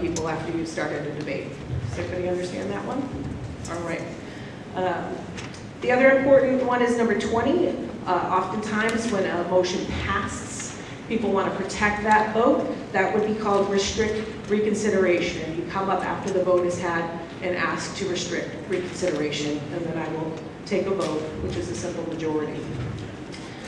people after you started a debate. Does everybody understand that one? All right. The other important one is number 20. Oftentimes when a motion passes, people want to protect that vote. That would be called restrict reconsideration. You come up after the vote is had and ask to restrict reconsideration, and then I will take a vote, which is a simple majority.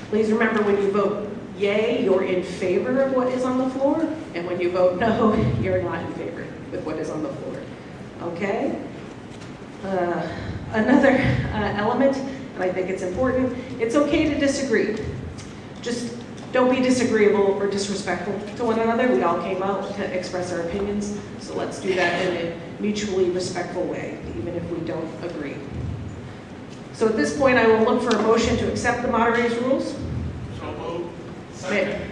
Please remember, when you vote yay, you're in favor of what is on the floor, and when you vote no, you're not in favor with what is on the floor. Okay? Another element, and I think it's important, it's okay to disagree. Just don't be disagreeable or disrespectful to one another. We all came out to express our opinions, so let's do that in a mutually respectful way, even if we don't agree. So at this point, I will look for a motion to accept the moderator's rules. So moved.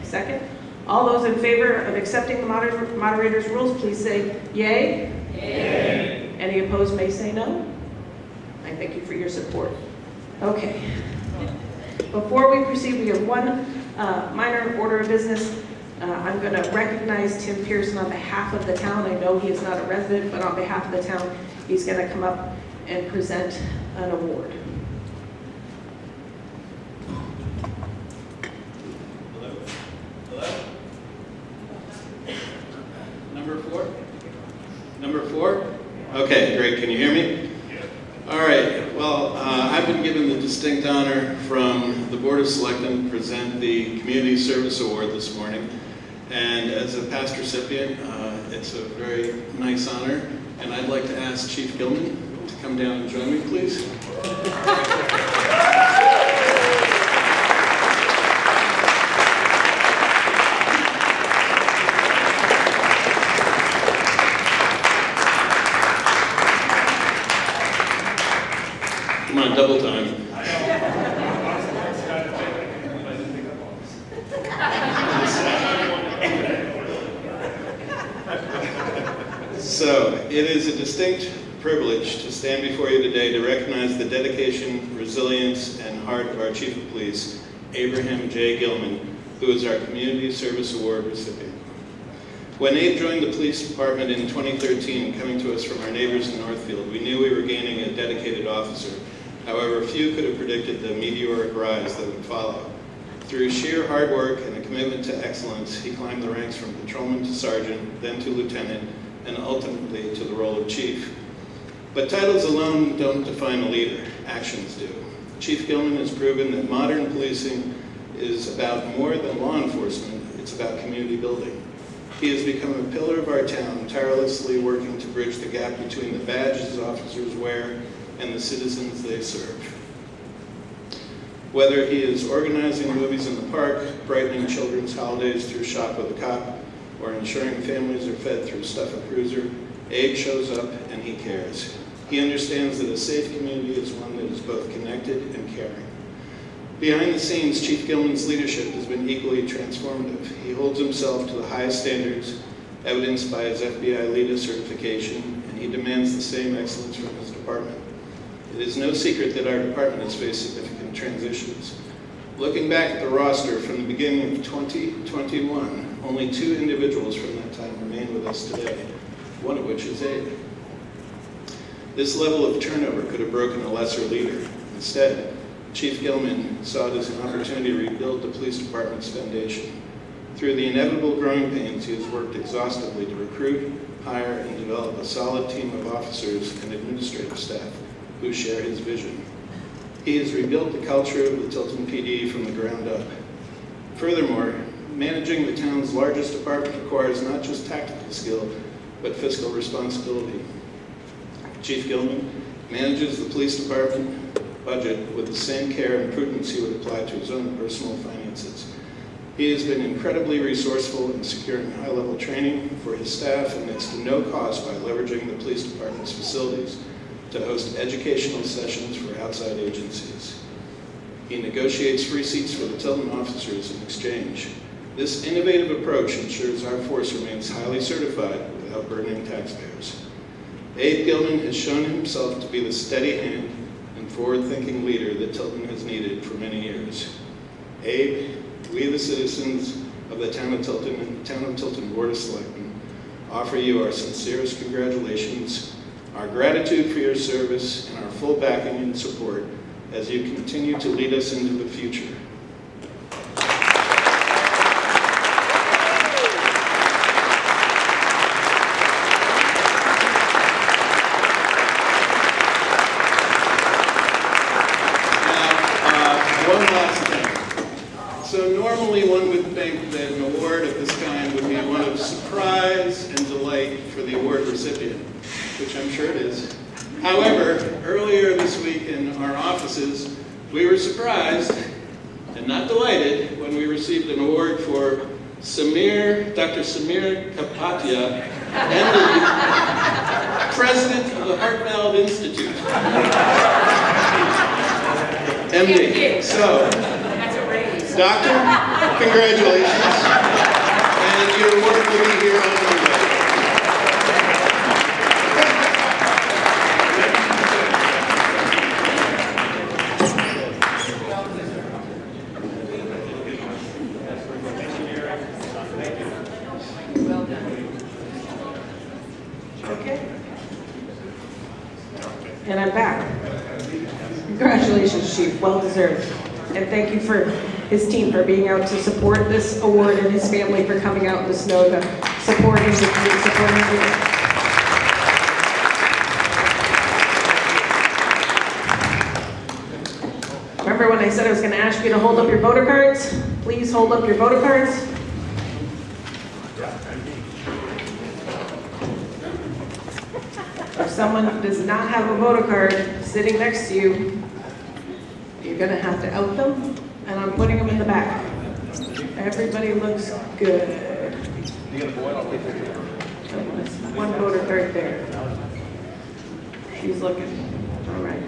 Second. All those in favor of accepting the moderator's rules, please say yay. Yay. Any opposed may say no. I thank you for your support. Okay. Before we proceed, we have one minor order of business. I'm going to recognize Tim Pearson on behalf of the town. I know he is not a resident, but on behalf of the town, he's going to come up and present an award. Hello? Number four? Okay, great. Can you hear me? All right. Well, I've been given the distinct honor from the Board of Selectmen to present the Community Service Award this morning. And as a past recipient, it's a very nice honor. And I'd like to ask Chief Gilman to come down and join me, please. Come on, double time. So, it is a distinct privilege to stand before you today to recognize the dedication, resilience, and heart of our Chief of Police, Abraham J. Gilman, who is our Community Service Award recipient. When Abe joined the police department in 2013, coming to us from our neighbors in Northfield, we knew we were gaining a dedicated officer. However, few could have predicted the meteoric rise that would follow. Through sheer hard work and a commitment to excellence, he climbed the ranks from patrolman to sergeant, then to lieutenant, and ultimately to the role of chief. But titles alone don't define a leader, actions do. Chief Gilman has proven that modern policing is about more than law enforcement, it's about community building. He has become a pillar of our town, tirelessly working to bridge the gap between the badges officers wear and the citizens they serve. Whether he is organizing movies in the park, brightening children's holidays through Shop with a Cop, or ensuring families are fed through Stuff a Cruiser, Abe shows up and he cares. He understands that a safe community is one that is both connected and caring. Behind the scenes, Chief Gilman's leadership has been equally transformative. He holds himself to the highest standards, evidenced by his FBI LEADA certification, and he demands the same excellence from his department. It is no secret that our department has faced significant transitions. Looking back at the roster from the beginning of 2021, only 2 individuals from that time remain with us today, one of which is Abe. This level of turnover could have broken a lesser leader. Instead, Chief Gilman saw it as an opportunity to rebuild the police department's foundation. Through the inevitable growing pains, he has worked exhaustively to recruit, hire, and develop a solid team of officers and administrative staff who share his vision. He has rebuilt the culture of the Tilton PD from the ground up. Furthermore, managing the town's largest department requires not just tactical skill, but fiscal responsibility. Chief Gilman manages the police department budget with the same care and prudence he would apply to his own personal finances. He has been incredibly resourceful in securing high-level training for his staff and next to no cost by leveraging the police department's facilities to host educational sessions for outside agencies. He negotiates free seats for the Tilton officers in exchange. This innovative approach ensures our force remains highly certified without burdening taxpayers. Abe Gilman has shown himself to be the steady hand and forward-thinking leader that Tilton has needed for many years. Abe, we the citizens of the Town of Tilton and Town of Tilton Board of Selectmen offer you our sincerest congratulations, our gratitude for your service, and our full backing and support as you continue to lead us into the future. One last thing. So normally one would think that an award of this kind would be one of surprise and delight for the award recipient, which I'm sure it is. However, earlier this week in our offices, we were surprised and not delighted when we received an award for Dr. Samir Kapatia, MD, President of the Heart Valve Institute. MD. So, Doctor, congratulations. And your award will be here on Monday. Well done. Okay. And I'm back. Congratulations, Chief. Well deserved. And thank you for his team for being out to support this award and his family for coming out in the snow to support him. Remember when I said I was going to ask you to hold up your voter cards? Please hold up your voter cards. If someone does not have a voter card sitting next to you, you're going to have to out them, and I'm putting them in the back. Everybody looks good. One voter right there. She's looking. All right.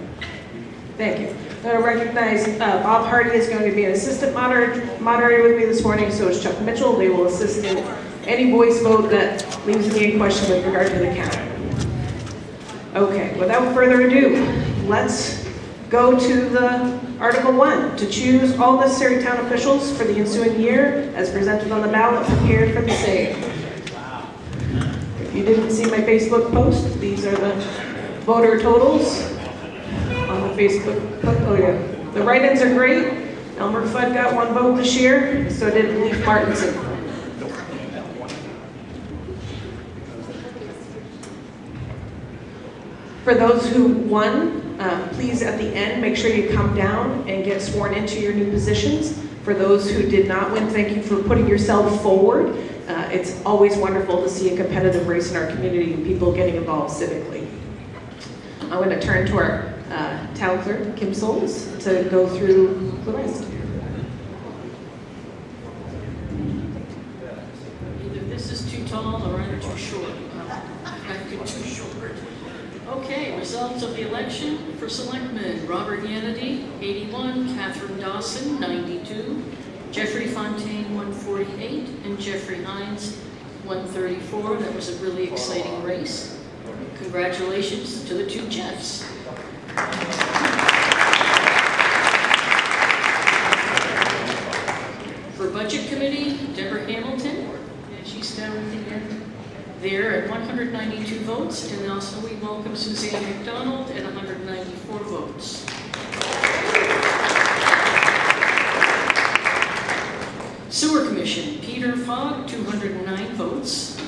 Thank you. I'm going to recognize Bob Hardy is going to be an assistant moderator with me this morning, so is Chuck Mitchell. They will assist in any voice vote that leaves me a question with regard to the count. Okay, without further ado, let's go to the Article 1, to choose all necessary town officials for the ensuing year as presented on the ballot, prepared for the same. If you didn't see my Facebook post, these are the voter totals on the Facebook. Oh yeah, the write-ins are great. Elmer Fudd got 1 vote this year, so did Leif Martinson. For those who won, please at the end make sure you come down and get sworn into your new positions. For those who did not win, thank you for putting yourself forward. It's always wonderful to see a competitive race in our community and people getting involved civically. I'm going to turn to our town clerk, Kim Souls, to go through the rest. Either this is too tall or I'm too short. I've got too short. Okay, results of the election for Selectmen. Robert Yanity, 81, Catherine Dawson, 92, Jeffrey Fontaine, 148, and Jeffrey Hines, 134. That was a really exciting race. Congratulations to the 2 Jeffs. For Budget Committee, Deborah Hamilton, and she's down at the end there at 192 votes, and also we welcome Suzanne McDonald at 194 votes. Sewer Commission, Peter Fogg, 209 votes.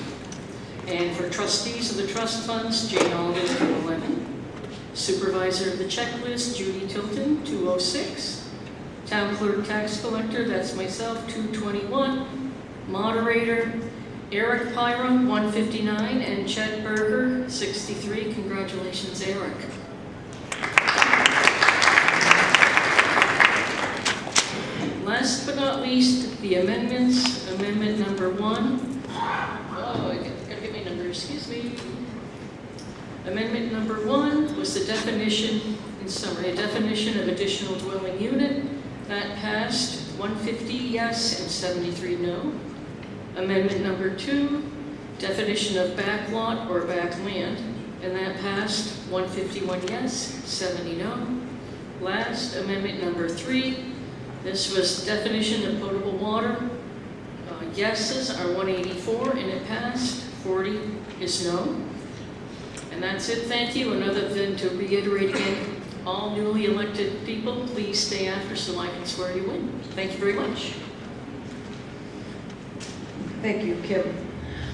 And for Trustees of the Trust Funds, Jane Alden, 211. Supervisor of the Checklist, Judy Tilton, 206. Town Clerk Tax Collector, that's myself, 221. Moderator, Eric Pyram, 159, and Chet Berger, 63. Congratulations, Eric. Last but not least, the amendments. Amendment number 1. Oh, I gotta get my number, excuse me. Amendment number 1 was the definition, in summary, a definition of additional dwelling unit. That passed 150 yes and 73 no. Amendment number 2, definition of backlot or backland, and that passed 151 yes, 70 no. Last, amendment number 3, this was definition of potable water. Yeses are 184, and it passed 40 is no. And that's it, thank you. And other than to reiterate again, all newly elected people, please stay after so I can swear you in. Thank you very much. Thank you, Kim.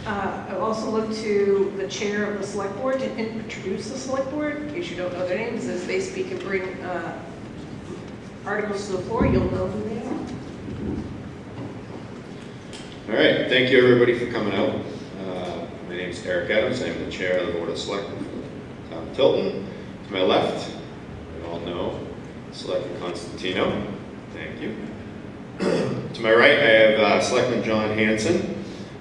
I also look to the chair of the select board to introduce the select board, in case you don't know their names, as they speak and bring articles to the floor, you'll know who they are. All right, thank you everybody for coming out. My name is Eric Adams. I'm the chair of the Board of Selectmen for the town of Tilton. To my left, you all know Selectman Constantino. Thank you. To my right, I have Selectman John Hanson.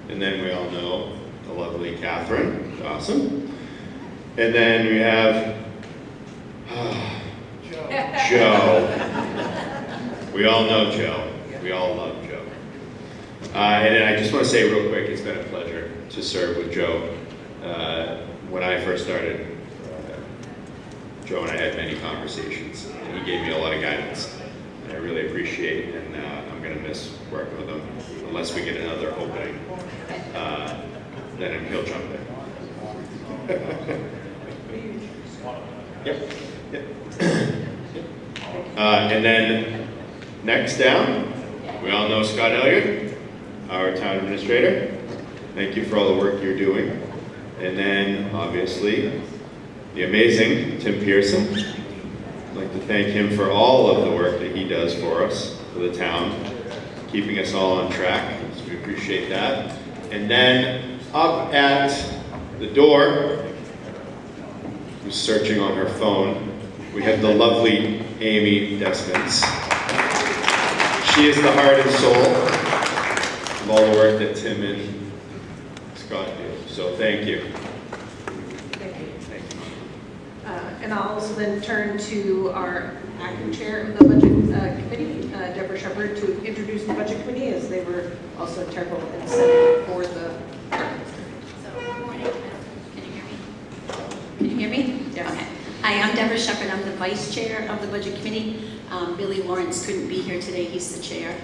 And then we all know the lovely Catherine Dawson. And then we have Joe. We all know Joe. We all love Joe. And I just want to say real quick, it's been a pleasure to serve with Joe. When I first started, Joe and I had many conversations, and he gave me a lot of guidance. And I really appreciate it, and I'm going to miss working with him unless we get another opening. Then he'll jump in. Yep. And then next down, we all know Scott Elliott, our town administrator. Thank you for all the work you're doing. And then, obviously, the amazing Tim Pearson. I'd like to thank him for all of the work that he does for us, for the town, keeping us all on track. So we appreciate that. And then up at the door, who's searching on her phone, we have the lovely Amy Desmond. She is the heart and soul of all the work that Tim and Scott do. So thank you. Thank you. And I'll also then turn to our acting chair of the budget committee, Deborah Shepherd, to introduce the budget committee, as they were also integral in the Senate for the articles. So, good morning. Can you hear me? Can you hear me? Yes. Okay. Hi, I'm Deborah Shepherd. I'm the vice chair of the budget committee. Billy Lawrence couldn't be here today. He's the chair.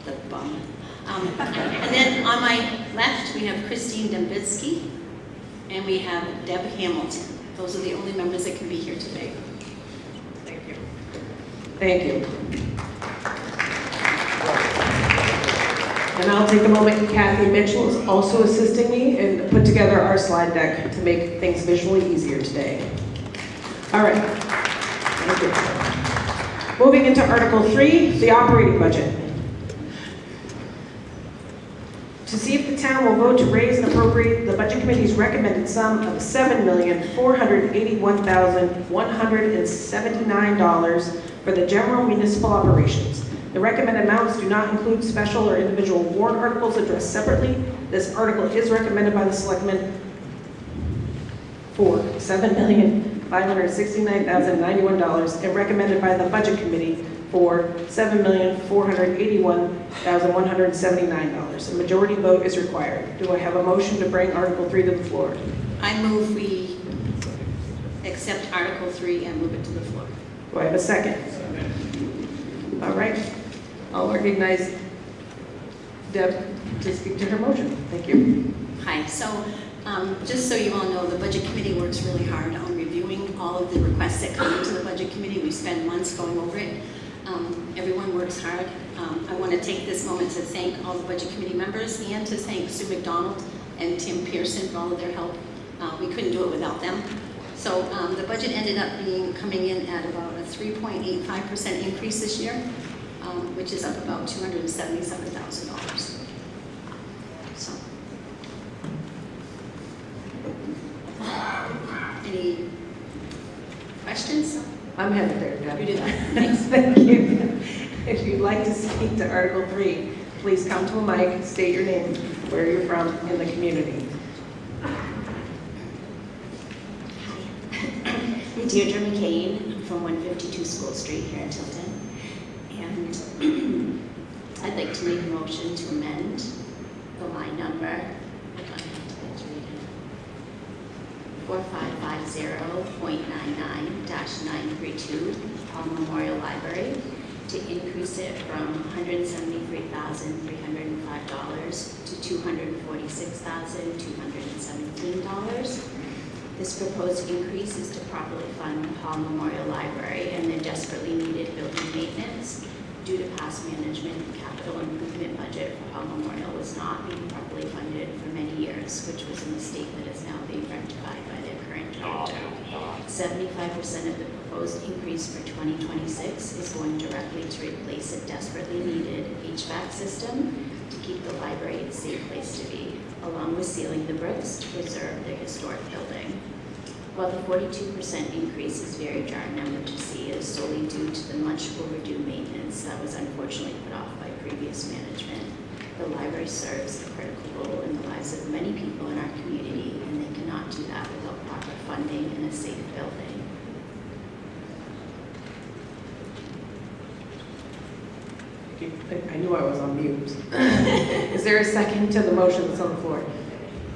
The bum. And then on my left, we have Christine Dembitsky, and we have Deb Hamilton. Those are the only members that can be here today. Thank you. Thank you. And I'll take a moment. Kathy Mitchell is also assisting me and put together our slide deck to make things visually easier today. All right. Thank you. Moving into Article 3, the operating budget. To see if the town will vote to raise and appropriate the Budget Committee's recommended sum of $7,481,179 for the general municipal operations. The recommended amounts do not include special or individual warrant articles addressed separately. This article is recommended by the Selectmen for $7,569,091 and recommended by the Budget Committee for $7,481,179. A majority vote is required. Do I have a motion to bring Article 3 to the floor? I move we accept Article 3 and move it to the floor. Do I have a second? All right. I'll recognize Deb to speak to her motion. Thank you. Hi. So just so you all know, the Budget Committee works really hard on reviewing all of the requests that come into the Budget Committee. We spend months going over it. Everyone works hard. I want to take this moment to thank all the Budget Committee members and to thank Sue McDonald and Tim Pearson for all of their help. We couldn't do it without them. So the budget ended up coming in at about a 3.85% increase this year, which is up about $277,000. So, any questions? I'm headed there, Deb. You do that. Thanks. Thank you. If you'd like to speak to Article 3, please come to a mic, state your name, where you're from, in the community. I'm Deirdre McCain from 152 School Street here in Tilton. And I'd like to make a motion to amend the line number. Hold on, I have to read it. 4550.99-932 Paul Memorial Library to increase it from $173,305 to $246,217. This proposed increase is to properly fund the Hall Memorial Library and their desperately needed building maintenance. Due to past management, the capital improvement budget for Hall Memorial was not being properly funded for many years, which was a mistake that is now being rectified by their current director. 75% of the proposed increase for 2026 is going directly to replace a desperately needed HVAC system to keep the library a safe place to be, along with sealing the bricks to preserve the historic building. While the 42% increase is very jarring number to see, it is solely due to the much overdue maintenance that was unfortunately put off by previous management. The library serves a critical role in the lives of many people in our community, and they cannot do that without proper funding and a safe building. I knew I was on mute. Is there a second to the motion that's on the floor?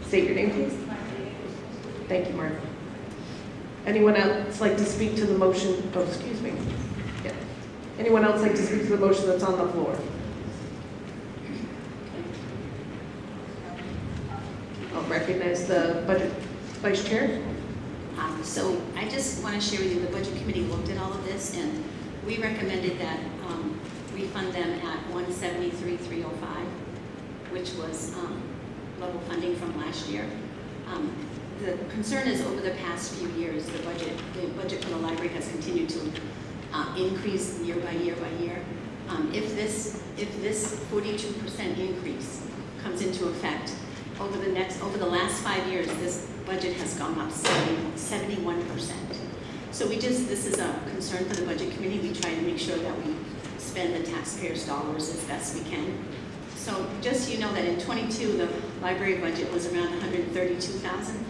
State your name, please. Thank you, Mark. Anyone else like to speak to the motion? Oh, excuse me. Yeah. Anyone else like to speak to the motion that's on the floor? I'll recognize the budget vice chair. So I just want to share with you, the budget committee looked at all of this, and we recommended that we fund them at $173,305, which was level funding from last year. The concern is over the past few years, the budget for the library has continued to increase year by year by year. If this 42% increase comes into effect, over the last 5 years, this budget has gone up 71%. So this is a concern for the budget committee. We try to make sure that we spend the taxpayers' dollars as best we can. So just so you know that in '22, the library budget was around $132,000.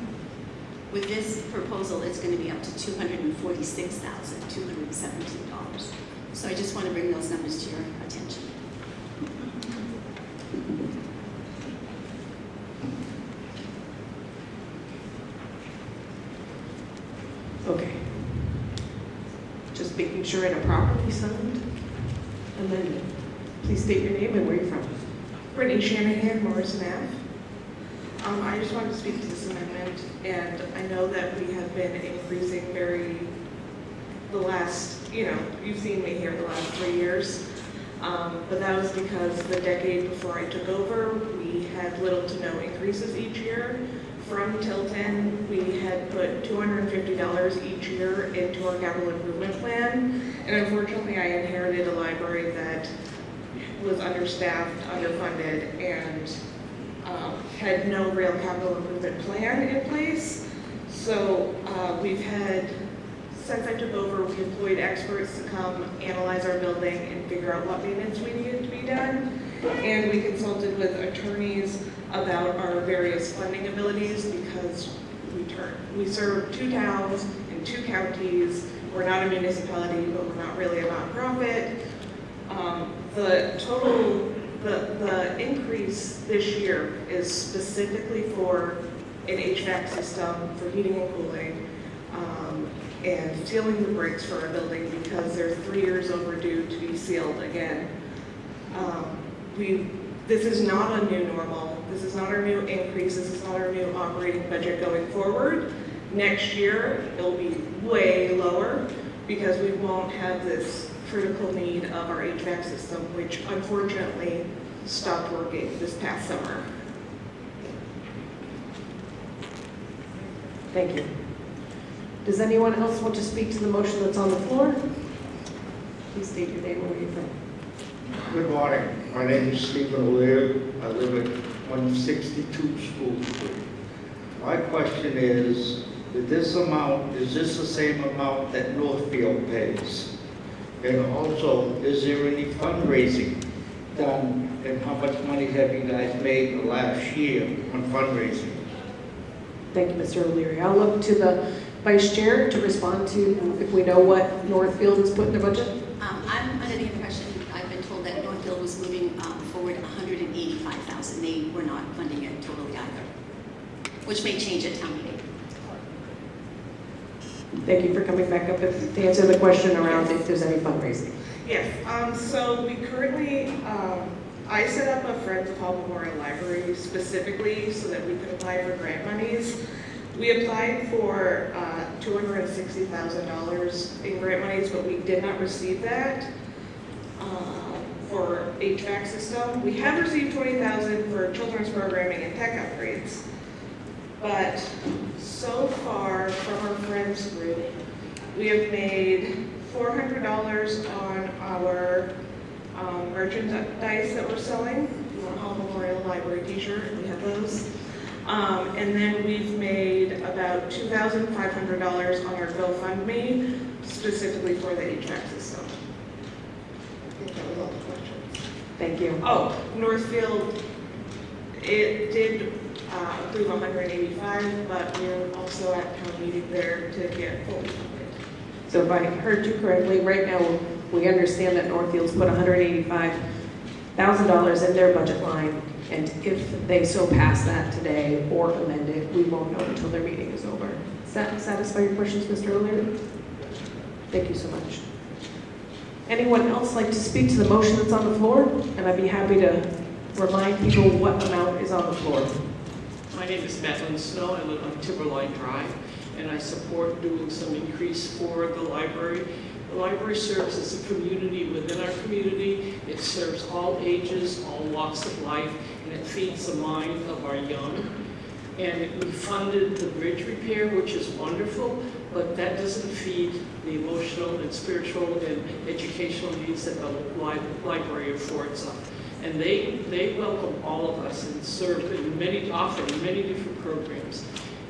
With this proposal, it's going to be up to $246,217. So I just want to bring those numbers to your attention. Okay. Just making sure in a properly signed amendment. Please state your name and where you're from. Brittany Shanahan, Morrison Ave. I just wanted to speak to this amendment, and I know that we have been increasing the last, you've seen me here the last 3 years, but that was because the decade before I took over, we had little to no increases each year. From Tilton, we had put $250 each year into our capital improvement plan, and unfortunately I inherited a library that was understaffed, underfunded, and had no real capital improvement plan in place. So since I took over, we employed experts to come analyze our building and figure out what maintenance we needed to be done. And we consulted with attorneys about our various funding abilities because we serve 2 towns and 2 counties. We're not a municipality, but we're not really a nonprofit. The increase this year is specifically for an HVAC system for heating and cooling, and sealing the bricks for our building because they're 3 years overdue to be sealed again. This is not a new normal. This is not our new increase. This is not our new operating budget going forward. Next year, it'll be way lower because we won't have this critical need of our HVAC system, which unfortunately stopped working this past summer. Thank you. Does anyone else want to speak to the motion that's on the floor? Please state your name and where you're from. Good morning. My name is Stephen O'Leary. I live at 162 School Street. My question is this the same amount that Northfield pays? And also, is there any fundraising done, and how much money have you guys made the last year on fundraising? Thank you, Mr. O'Leary. I'll look to the vice chair to respond to if we know what Northfield has put in their budget. I'm under the impression, I've been told that Northfield was moving forward $185,000. They were not funding it totally either, which may change at town meeting. Thank you for coming back up to answer the question around if there's any fundraising. Yes, so we currently, I set up a Friends of Hall Memorial Library specifically so that we could apply for grant monies. We applied for $260,000 in grant monies, but we did not receive that for HVAC system. We have received $20,000 for children's programming and tech upgrades. But so far from our Friends group, we have made $400 on our merchandise that we're selling. You want a Hall Memorial Library t-shirt, we have those. And then we've made about $2,500 on our GoFundMe, specifically for the HVAC system. I think that was all the questions. Thank you. Oh, Northfield, it did approve 185, but we're also at town meeting there to get fully funded. So if I heard you correctly, right now, we understand that Northfield's put $185,000 in their budget line, and if they so pass that today or amend it, we won't know until their meeting is over. Does that satisfy your questions, Mr. O'Leary? Thank you so much. Anyone else like to speak to the motion that's on the floor? And I'd be happy to remind people what amount is on the floor. My name is Madeline Snow. I live on Timberline Drive, and I support doing some increase for the library. The library serves as a community within our community. It serves all ages, all walks of life, and it feeds the mind of our young. And we funded the bridge repair, which is wonderful, but that doesn't feed the emotional and spiritual and educational needs that the library affords us. And they welcome all of us and serve offer many different programs.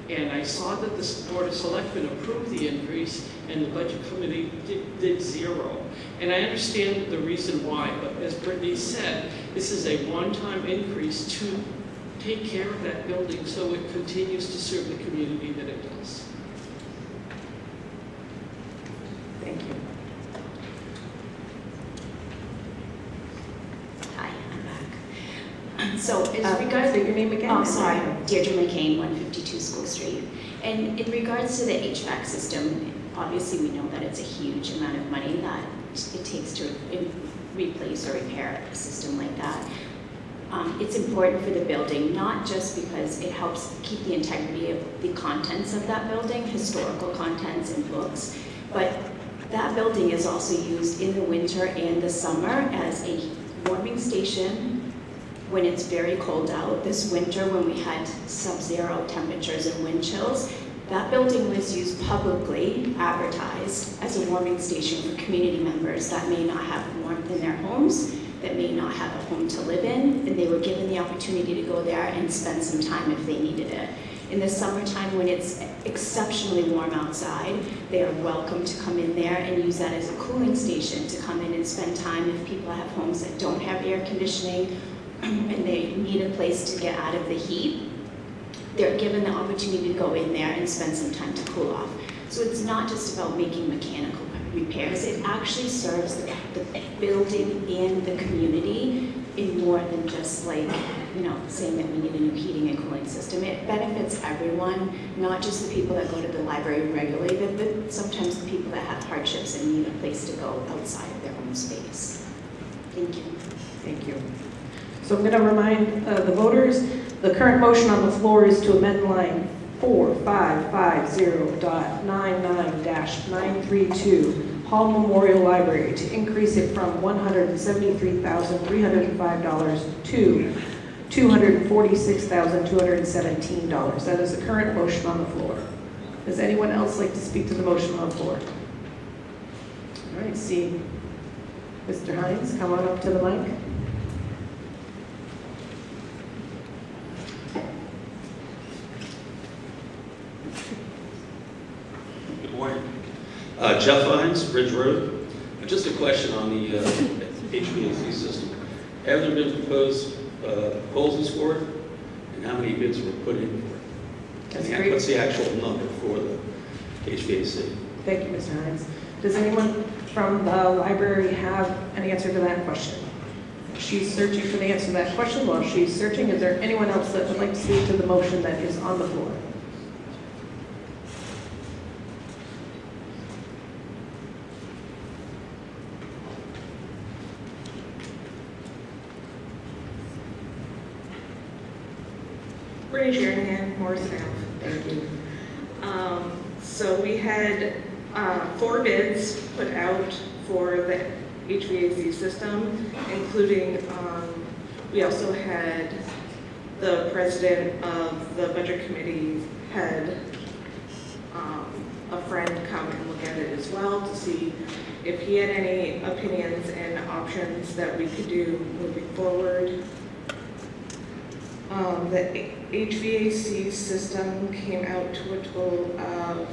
And I saw that the Board of Selectmen approved the increase and the Budget Committee did zero. And I understand the reason why, but as Brittany said, this is a one-time increase to take care of that building so it continues to serve the community that it does. Thank you. Hi, I'm back. So, Is regards to your name again? oh, sorry, Deirdre McCain, 152 School Street. And in regards to the HVAC system, obviously we know that it's a huge amount of money that it takes to replace or repair a system like that. It's important for the building, not just because it helps keep the integrity of the contents of that building, historical contents and books, but that building is also used in the winter and the summer as a warming station when it's very cold out. This winter, when we had sub-zero temperatures and wind chills, that building was used publicly, advertised, as a warming station for community members that may not have warmth in their homes, that may not have a home to live in, and they were given the opportunity to go there and spend some time if they needed it. In the summertime, when it's exceptionally warm outside, they are welcome to come in there and use that as a cooling station to come in and spend time if people have homes that don't have air conditioning and they need a place to get out of the heat. They're given the opportunity to go in there and spend some time to cool off. So it's not just about making mechanical repairs, it actually serves the building and the community in more than just like, saying that we need a new heating and cooling system. It benefits everyone, not just the people that go to the library regularly, but sometimes the people that have hardships and need a place to go outside of their home space. Thank you. Thank you. So I'm going to remind the voters, the current motion on the floor is to amend line 4550.99-932 Hall Memorial Library to increase it from $173,305 to $246,217. That is the current motion on the floor. Does anyone else like to speak to the motion on the floor? All right, see Mr. Hines, come on up to the mic. Good morning. Jeff Hines, Ridge Road. Just a question on the HVAC system. Have there been proposed proposals for it? And how many bids were put in for it? That's And great. what's the actual number for the HVAC? Thank you, Mr. Hines. Does anyone from the library have an answer to that question? She's searching for the answer to that question. While she's searching, is there anyone else that would like to speak to the motion that is on the floor? Brittany Shanahan, Morrison Ave. Thank you. So we had 4 bids put out for the HVAC system, including, we also had the president of the budget committee had a friend come and look at it as well to see if he had any opinions and options that we could do moving forward. The HVAC system came out to a total of,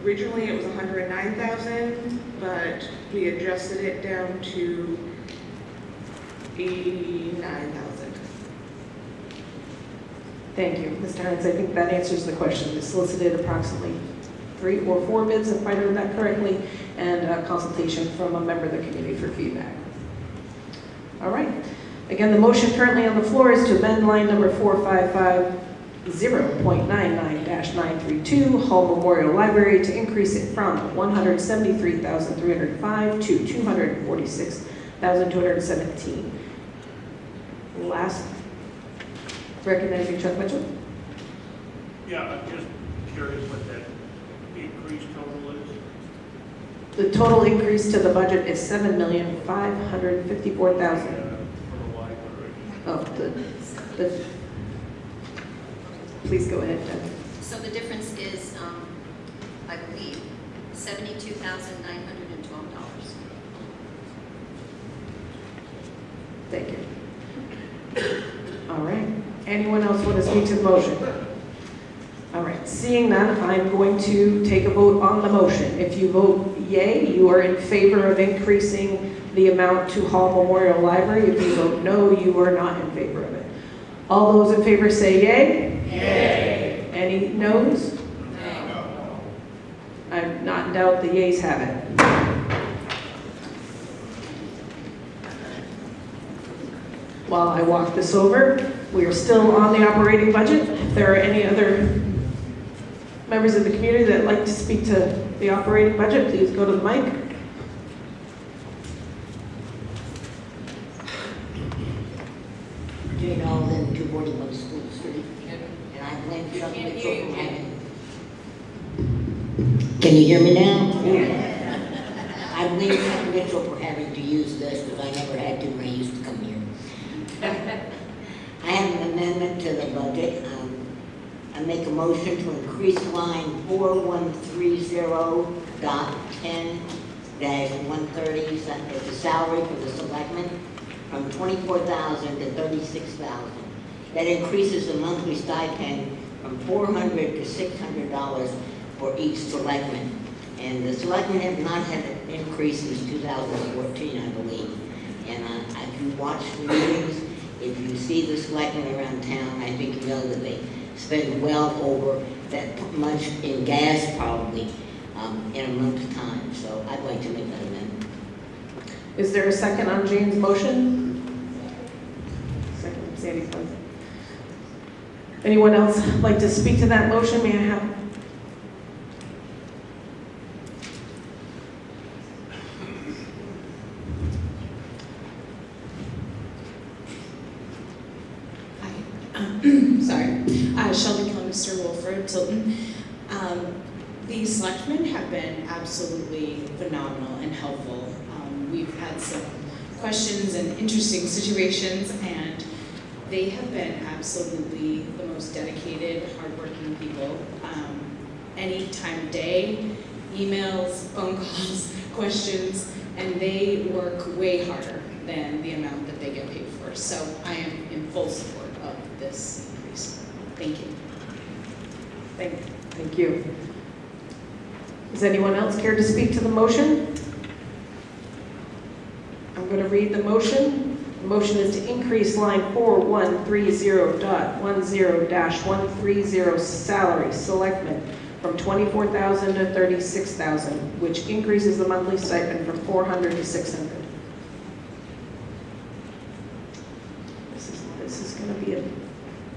originally it was $109,000, but we adjusted it down to $89,000. Thank you. Mr. Hines, I think that answers the question. We solicited approximately 3 or 4 bids, if I heard that correctly, and a consultation from a member of the committee for feedback. All right. Again, the motion currently on the floor is to amend line number 4550.99-932, Hall Memorial Library, to increase it from $173,305 to $246,217. Last, recognizing Chuck Mitchell. Yeah, I'm just curious what that increase total is. The total increase to the budget is $7,554,000. For the library. Oh, please go ahead, Jen. So the difference is, I believe, $72,912. Thank you. All right. Anyone else want to speak to the motion? All right. Seeing none, I'm going to take a vote on the motion. If you vote yay, you are in favor of increasing the amount to Hall Memorial Library. If you vote no, you are not in favor of it. All those in favor say yay. Yay. Any noes? No. I'm not in doubt the yays have it. While I walk this over, we are still on the operating budget. If there are any other members of the community that would like to speak to the operating budget, please go to the mic. Jane Alden, 241 School Street, and I blame Chuck Mitchell for having. Can you hear me now? I blame Chuck Mitchell for having to use this because I never had to when I used to come here. I have an amendment to the budget. I make a motion to increase line 4130.10-130, as the salary for the selectmen, from $24,000 to $36,000. That increases the monthly stipend from $400 to $600 for each selectman. And the selectmen have not had an increase since 2014, I believe. And if you watch the meetings, if you see the selectmen around town, I think you know that they spend well over that much in gas probably in a month's time. So I'd like to make that amendment. Is there a second on Jane's motion? Second, Sandy Pleasant. Anyone else like to speak to that motion? May I have? Sorry. Shelby Kilmister Wolford, Tilton. The selectmen have been absolutely phenomenal and helpful. We've had some questions and interesting situations, and they have been absolutely the most dedicated, hardworking people. Any time of day, emails, phone calls, questions, and they work way harder than the amount that they get paid for. So I am in full support of this increase. Thank you. Thank you. Does anyone else care to speak to the motion? I'm going to read the motion. The motion is to increase line 4130.10-130 salary selectmen from $24,000 to $36,000, which increases the monthly stipend from $400 to $600. This is going to be a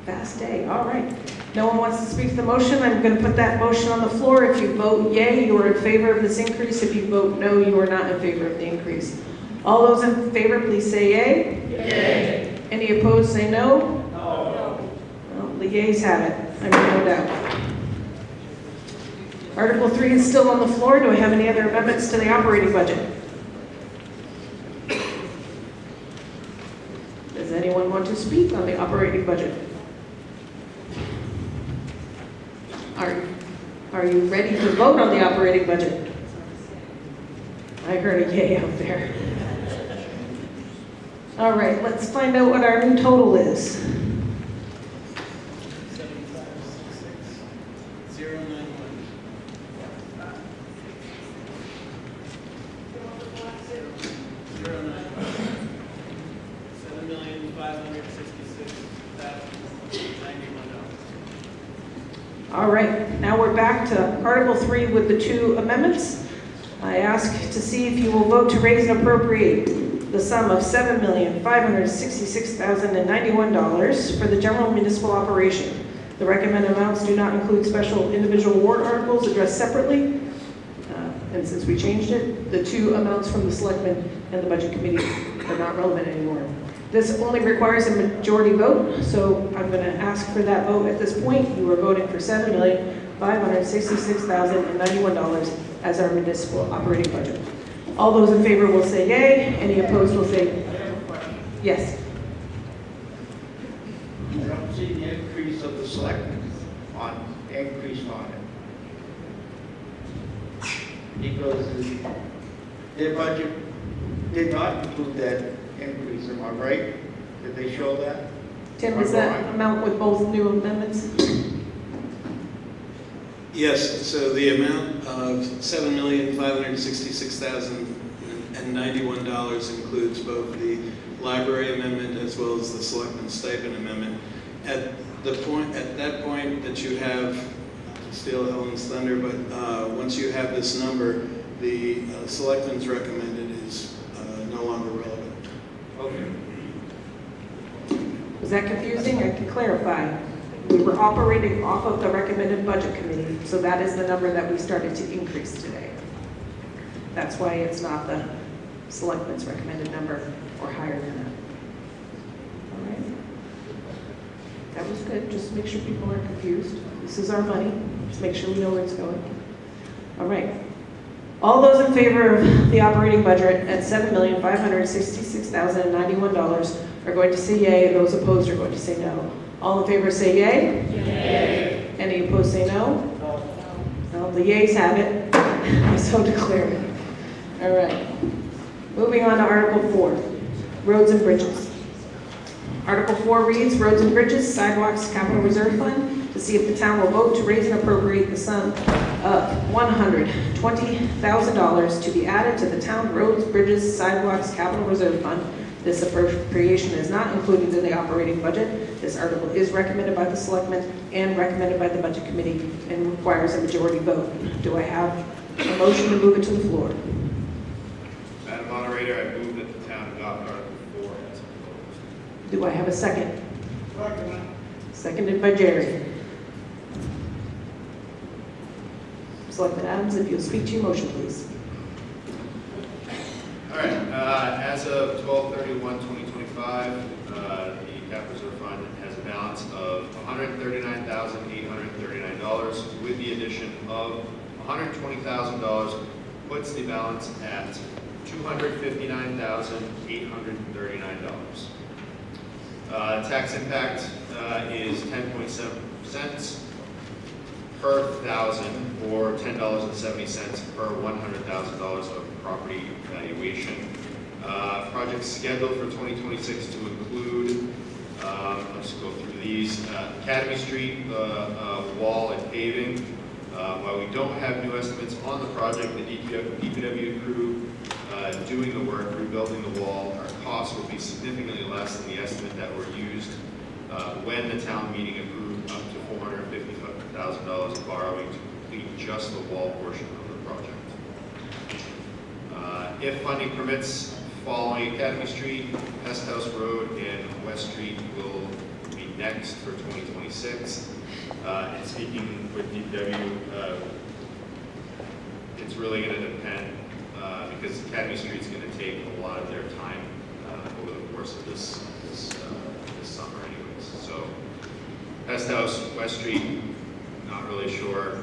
fast day. All right. No one wants to speak to the motion. I'm going to put that motion on the floor. If you vote yay, you are in favor of this increase. If you vote no, you are not in favor of the increase. All those in favor, please say yay. Yay. Any opposed, say no. No. Well, the yeas have it, I have no doubt. Article 3 is still on the floor. Do I have any other amendments to the operating budget? Does anyone want to speak on the operating budget? Are you ready to vote on the operating budget? I heard a yay out there. All right, let's find out what our new total is. 7,566,091. All right, now we're back to Article 3 with the 2 amendments. I ask to see if you will vote to raise and appropriate the sum of $7,566,091 for the general municipal operation. The recommended amounts do not include special individual warrant articles addressed separately. And since we changed it, the 2 amounts from the Selectmen and the Budget Committee are not relevant anymore. This only requires a majority vote, so I'm going to ask for that vote at this point. You are voting for $7,566,091 as our municipal operating budget. All those in favor will say yay. Any opposed will say yes. I don't see the increase of the selectmen increase on it. Because their budget did not include that increase, am I right? Did they show that? Tim, is that amount with both new amendments? Yes, so the amount of $7,566,091 includes both the library amendment as well as the selectmen stipend amendment. At that point that you have, to steal Helen's thunder, but once you have this number, the selectmen's recommended is no longer relevant. Okay. Was that confusing? I can clarify. We were operating off of the recommended budget committee, so that is the number that we started to increase today. That's why it's not the selectmen's recommended number or higher than that. All right. That was good. Just make sure people aren't confused. This is our money. Just make sure we know where it's going. All right. All those in favor of the operating budget at $7,566,091 are going to say yay, and those opposed are going to say no. All in favor say yay. Yay. Any opposed say no. No, the yays have it. I so declare it. All right. Moving on to Article 4, Roads and Bridges. Article 4 reads, Roads and Bridges, Sidewalks, Capital Reserve Fund, to see if the town will vote to raise and appropriate the sum of $120,000 to be added to the town Roads, Bridges, Sidewalks, Capital Reserve Fund. This appropriation is not included in the operating budget. This article is recommended by the Selectmen and recommended by the Budget Committee and requires a majority vote. Do I have a motion to move it to the floor? Madam Moderator, I move that the town adopt Article 4 as proposed. Do I have a second? Seconded by Jerry. Selectman Adams, if you'll speak to your motion, please. All right, as of 12/31/2025, the Cap Reserve Fund has a balance of $139,839 with the addition of $120,000 puts the balance at $259,839. Tax impact is 10.7 cents per thousand, or $10.70 per $100,000 of property valuation. Project schedule for 2026 to include, let's go through these, Academy Street wall and paving. While we don't have new estimates on the project, the DPW crew doing the work, rebuilding the wall, our costs will be significantly less than the estimate that were used when the town meeting approved up to $450,000 of borrowing to complete just the wall portion of the project. If funding permits, following Academy Street, Pest House Road, and West Street will be next for 2026. And speaking with DPW, it's really going to depend because Academy Street is going to take a lot of their time over the course of this summer anyways. So, Pest House, West Street, not really sure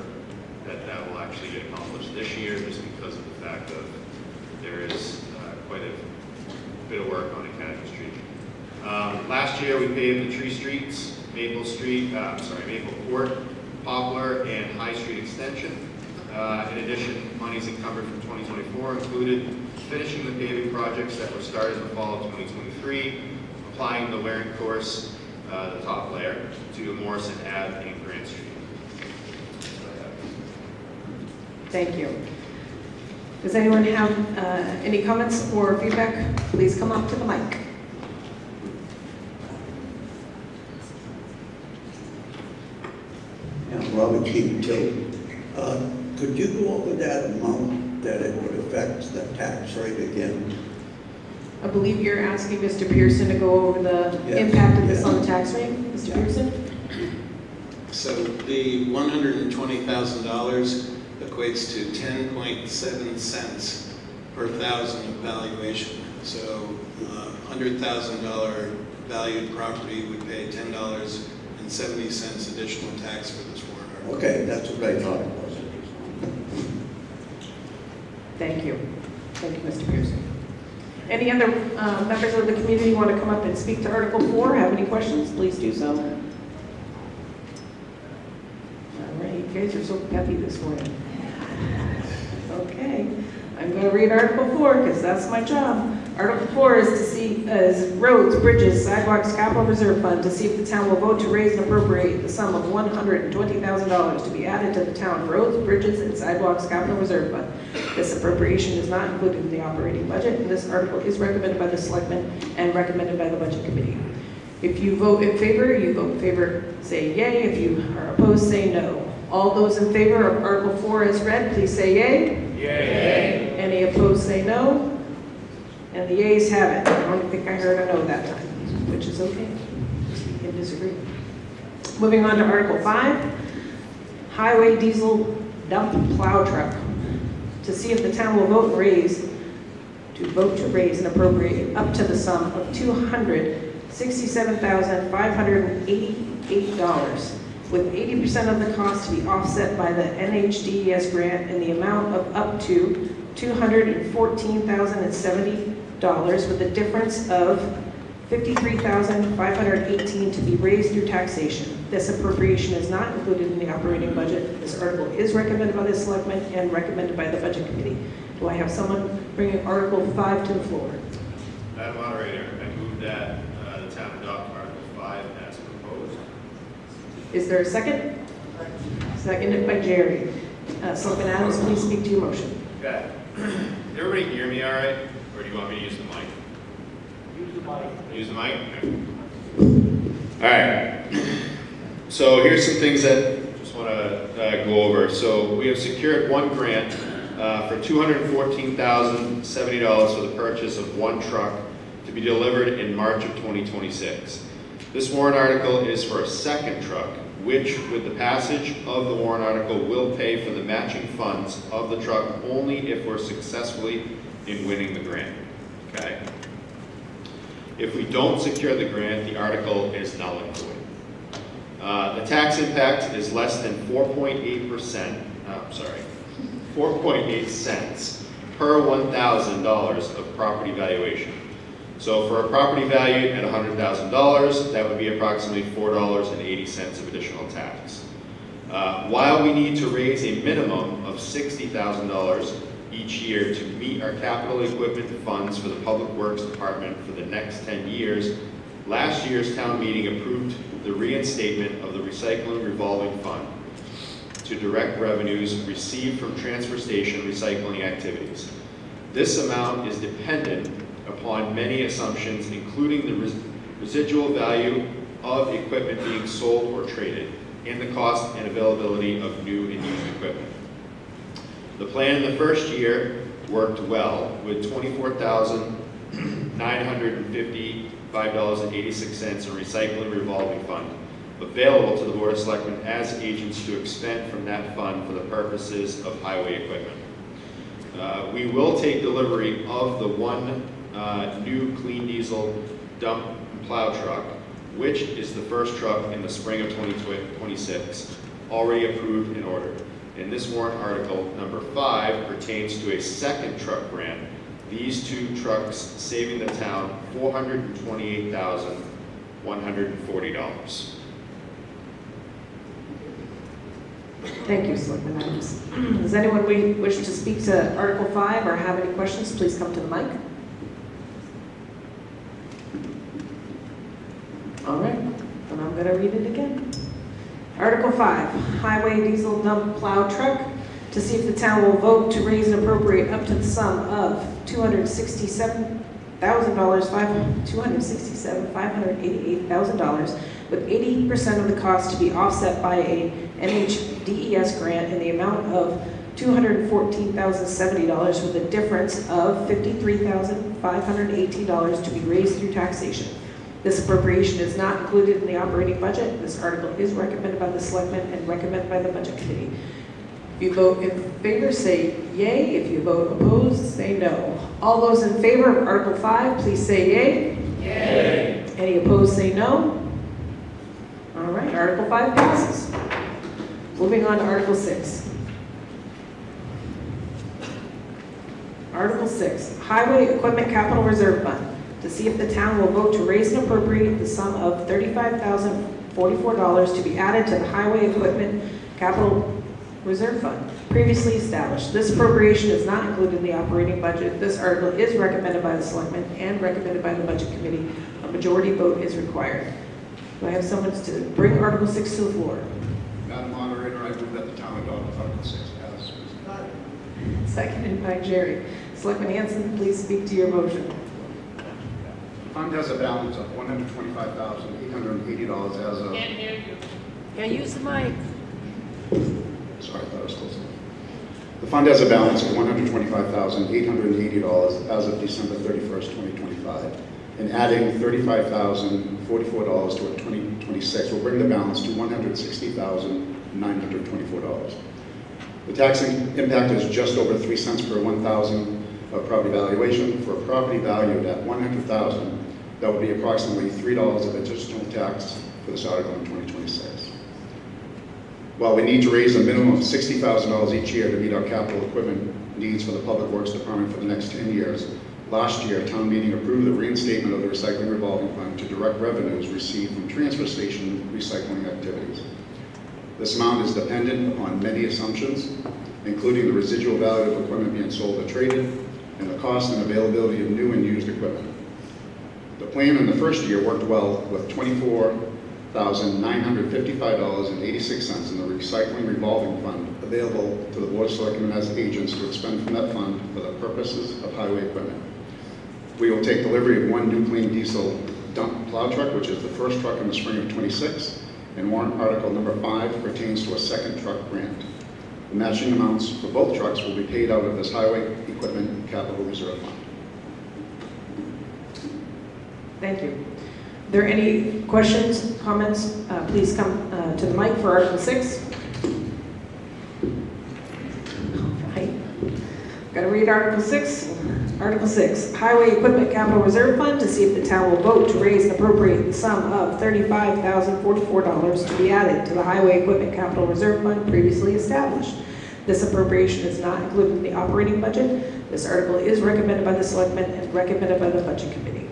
that will actually get accomplished this year, just because of the fact of there is quite a bit of work on Academy Street. Last year, we paved the tree streets, Maple Court, Poplar, and High Street Extension. In addition, monies encumbered from 2024 included finishing the paving projects that were started in the fall of 2023, applying the wearing course, the top layer, to Morrison Ave and Grant Street. Thank you. Does anyone have any comments or feedback? Please come up to the mic. Robert Keaton, Tilton. Could you go over that amount that it would affect the tax rate again? I believe you're asking Mr. Pearson to go over the impact of this on the tax rate. Mr. Pearson? So the $120,000 equates to 10.7 cents per thousand of valuation. So $100,000 valued property would pay $10.70 additional tax for this warrant article. Okay, that's what I thought it was. Thank you. Thank you, Mr. Pearson. Any other members of the community want to come up and speak to Article 4? Have any questions? Please do so. All right, you guys are so peppy this morning. Okay, I'm going to read Article 4 because that's my job. Article 4 is to see roads, bridges, sidewalks, capital reserve fund to see if the town will vote to raise and appropriate the sum of $120,000 to be added to the town roads, bridges, and sidewalks capital reserve fund. This appropriation is not included in the operating budget, and this article is recommended by the Selectmen and recommended by the Budget Committee. If you vote in favor, say yay. If you are opposed, say no. All those in favor of Article 4 as read, please say yay. Yay. Any opposed, say no. And the yeas have it. I don't think I heard a no that time, which is okay. We can disagree. Moving on to Article 5, highway diesel dump plow truck. To see if the town will vote to raise and appropriate up to the sum of $267,588, with 80% of the cost to be offset by the NHDES grant in the amount of up to $214,070, with a difference of $53,518 to be raised through taxation. This appropriation is not included in the operating budget. This article is recommended by the Selectmen and recommended by the Budget Committee. Do I have someone bringing Article 5 to the floor? Madam Moderator, I move that the town adopt Article 5 as proposed. Is there a second? Seconded by Jerry. Selectman Adams, please speak to your motion. Okay. Did everybody hear me all right? Or do you want me to use the mic? Use the mic. Use the mic? Okay. All right. So here's some things that I just want to go over. So we have secured one grant for $214,070 for the purchase of one truck to be delivered in March of 2026. This warrant article is for a second truck, which, with the passage of the warrant article, will pay for the matching funds of the truck only if we're successfully in winning the grant. Okay? If we don't secure the grant, the article is null and void. The tax impact is less than 4.8 cents per $1,000 of property valuation. So for a property valued at $100,000, that would be approximately $4.80 of additional tax. While we need to raise a minimum of $60,000 each year to meet our capital equipment funds for the Public Works Department for the next 10 years, last year's town meeting approved the reinstatement of the recycling revolving fund to direct revenues received from transfer station recycling activities. This amount is dependent upon many assumptions, including the residual value of equipment being sold or traded, and the cost and availability of new and used equipment. The plan in the first year worked well, with $24,955.86 in recycling revolving fund available to the Board of Selectmen as agents to expend from that fund for the purposes of highway equipment. We will take delivery of the one new clean diesel dump plow truck, which is the first truck in the spring of 2026, already approved and ordered. And this warrant article number 5 pertains to a second truck grant. These 2 trucks saving the town $428,140. Thank you, Selectman Adams. Does anyone wish to speak to Article 5 or have any questions? Please come to the mic. All right, and I'm going to read it again. Article 5, highway diesel dump plow truck, to see if the town will vote to raise and appropriate up to the sum of $588,000, with 80% of the cost to be offset by a NHDES grant in the amount of $214,070, with a difference of $53,518 to be raised through taxation. This appropriation is not included in the operating budget. This article is recommended by the Selectmen and recommended by the Budget Committee. If you vote in favor, say yay. If you vote opposed, say no. All those in favor of Article 5, please say yay. Yay. Any opposed, say no. All right, Article 5 passes. Moving on to Article 6. Article 6, Highway Equipment Capital Reserve Fund, to see if the town will vote to raise and appropriate the sum of $35,044 to be added to the Highway Equipment Capital Reserve Fund, previously established. This appropriation is not included in the operating budget. This article is recommended by the Selectmen and recommended by the Budget Committee. A majority vote is required. Do I have someone to bring Article 6 to the floor? Madam Moderator, I move that the town adopt Article 6 as presented. Seconded by Jerry. Selectman Hanson, please speak to your motion. The fund has a balance of $125,880 as of... Can't hear you. Yeah, use the mic. Sorry, I thought I was close enough. The fund has a balance of $125,880 as of December 31st, 2025. And adding $35,044 to 2026 will bring the balance to $160,924. The tax impact is just over 3 cents per 1,000 of property valuation. For a property valued at $100,000, that would be approximately $3 of additional tax for this article in 2026. While we need to raise a minimum of $60,000 each year to meet our capital equipment needs for the Public Works Department for the next 10 years, last year, town meeting approved the reinstatement of the recycling revolving fund to direct revenues received from transfer station recycling activities. This amount is dependent upon many assumptions, including the residual value of equipment being sold or traded, and the cost and availability of new and used equipment. The plan in the first year worked well with $24,955.86 in the recycling revolving fund available to the Board of Selectmen as agents to expend from that fund for the purposes of highway equipment. We will take delivery of one new clean diesel dump plow truck, which is the first truck in the spring of 26, and warrant article number 5 pertains to a second truck grant. The matching amounts for both trucks will be paid out of this Highway Equipment Capital Reserve Fund. Thank you. Are there any questions, comments? Please come to the mic for Article 6. All right. Got to read Article 6. Article 6, Highway Equipment Capital Reserve Fund, to see if the town will vote to raise and appropriate the sum of $35,044 to be added to the Highway Equipment Capital Reserve Fund previously established. This appropriation is not included in the operating budget. This article is recommended by the Selectmen and recommended by the Budget Committee.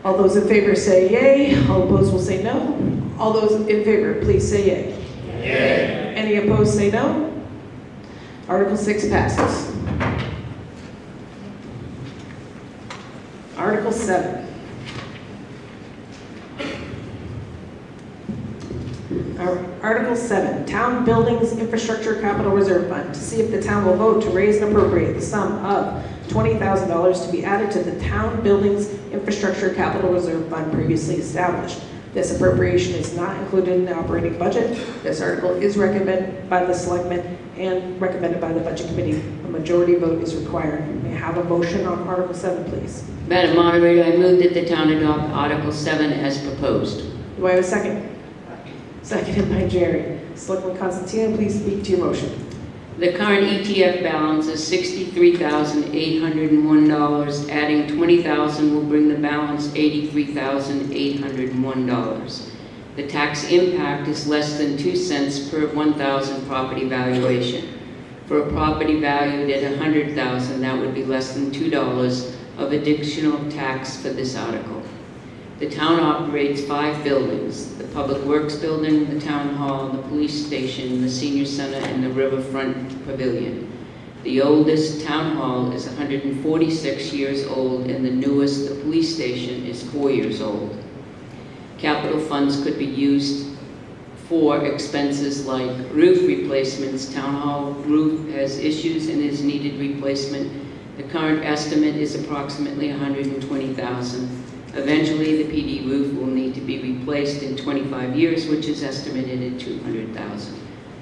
All those in favor say yay. All opposed will say no. All those in favor, please say yay. Yay. Any opposed say no. Article 6 passes. Article 7. Article 7, Town Buildings Infrastructure Capital Reserve Fund, to see if the town will vote to raise and appropriate the sum of $20,000 to be added to the Town Buildings Infrastructure Capital Reserve Fund previously established. This appropriation is not included in the operating budget. This article is recommended by the Selectmen and recommended by the Budget Committee. A majority vote is required. May I have a motion on Article 7, please? Madam Moderator, I move that the town adopt Article 7 as proposed. Do I have a second? Seconded by Jerry. Selectman Constantino, please speak to your motion. The current ETF balance is $63,801. Adding $20,000 will bring the balance $83,801. The tax impact is less than 2 cents per 1,000 property valuation. For a property valued at $100,000, that would be less than $2 of additional tax for this article. The town operates 5 buildings: the Public Works Building, the Town Hall, the Police Station, the Senior Center, and the Riverfront Pavilion. The oldest Town Hall is 146 years old, and the newest, the Police Station, is 4 years old. Capital funds could be used for expenses like roof replacements. Town Hall roof has issues and is needed replacement. The current estimate is approximately $120,000. Eventually, the PD roof will need to be replaced in 25 years, which is estimated at $200,000.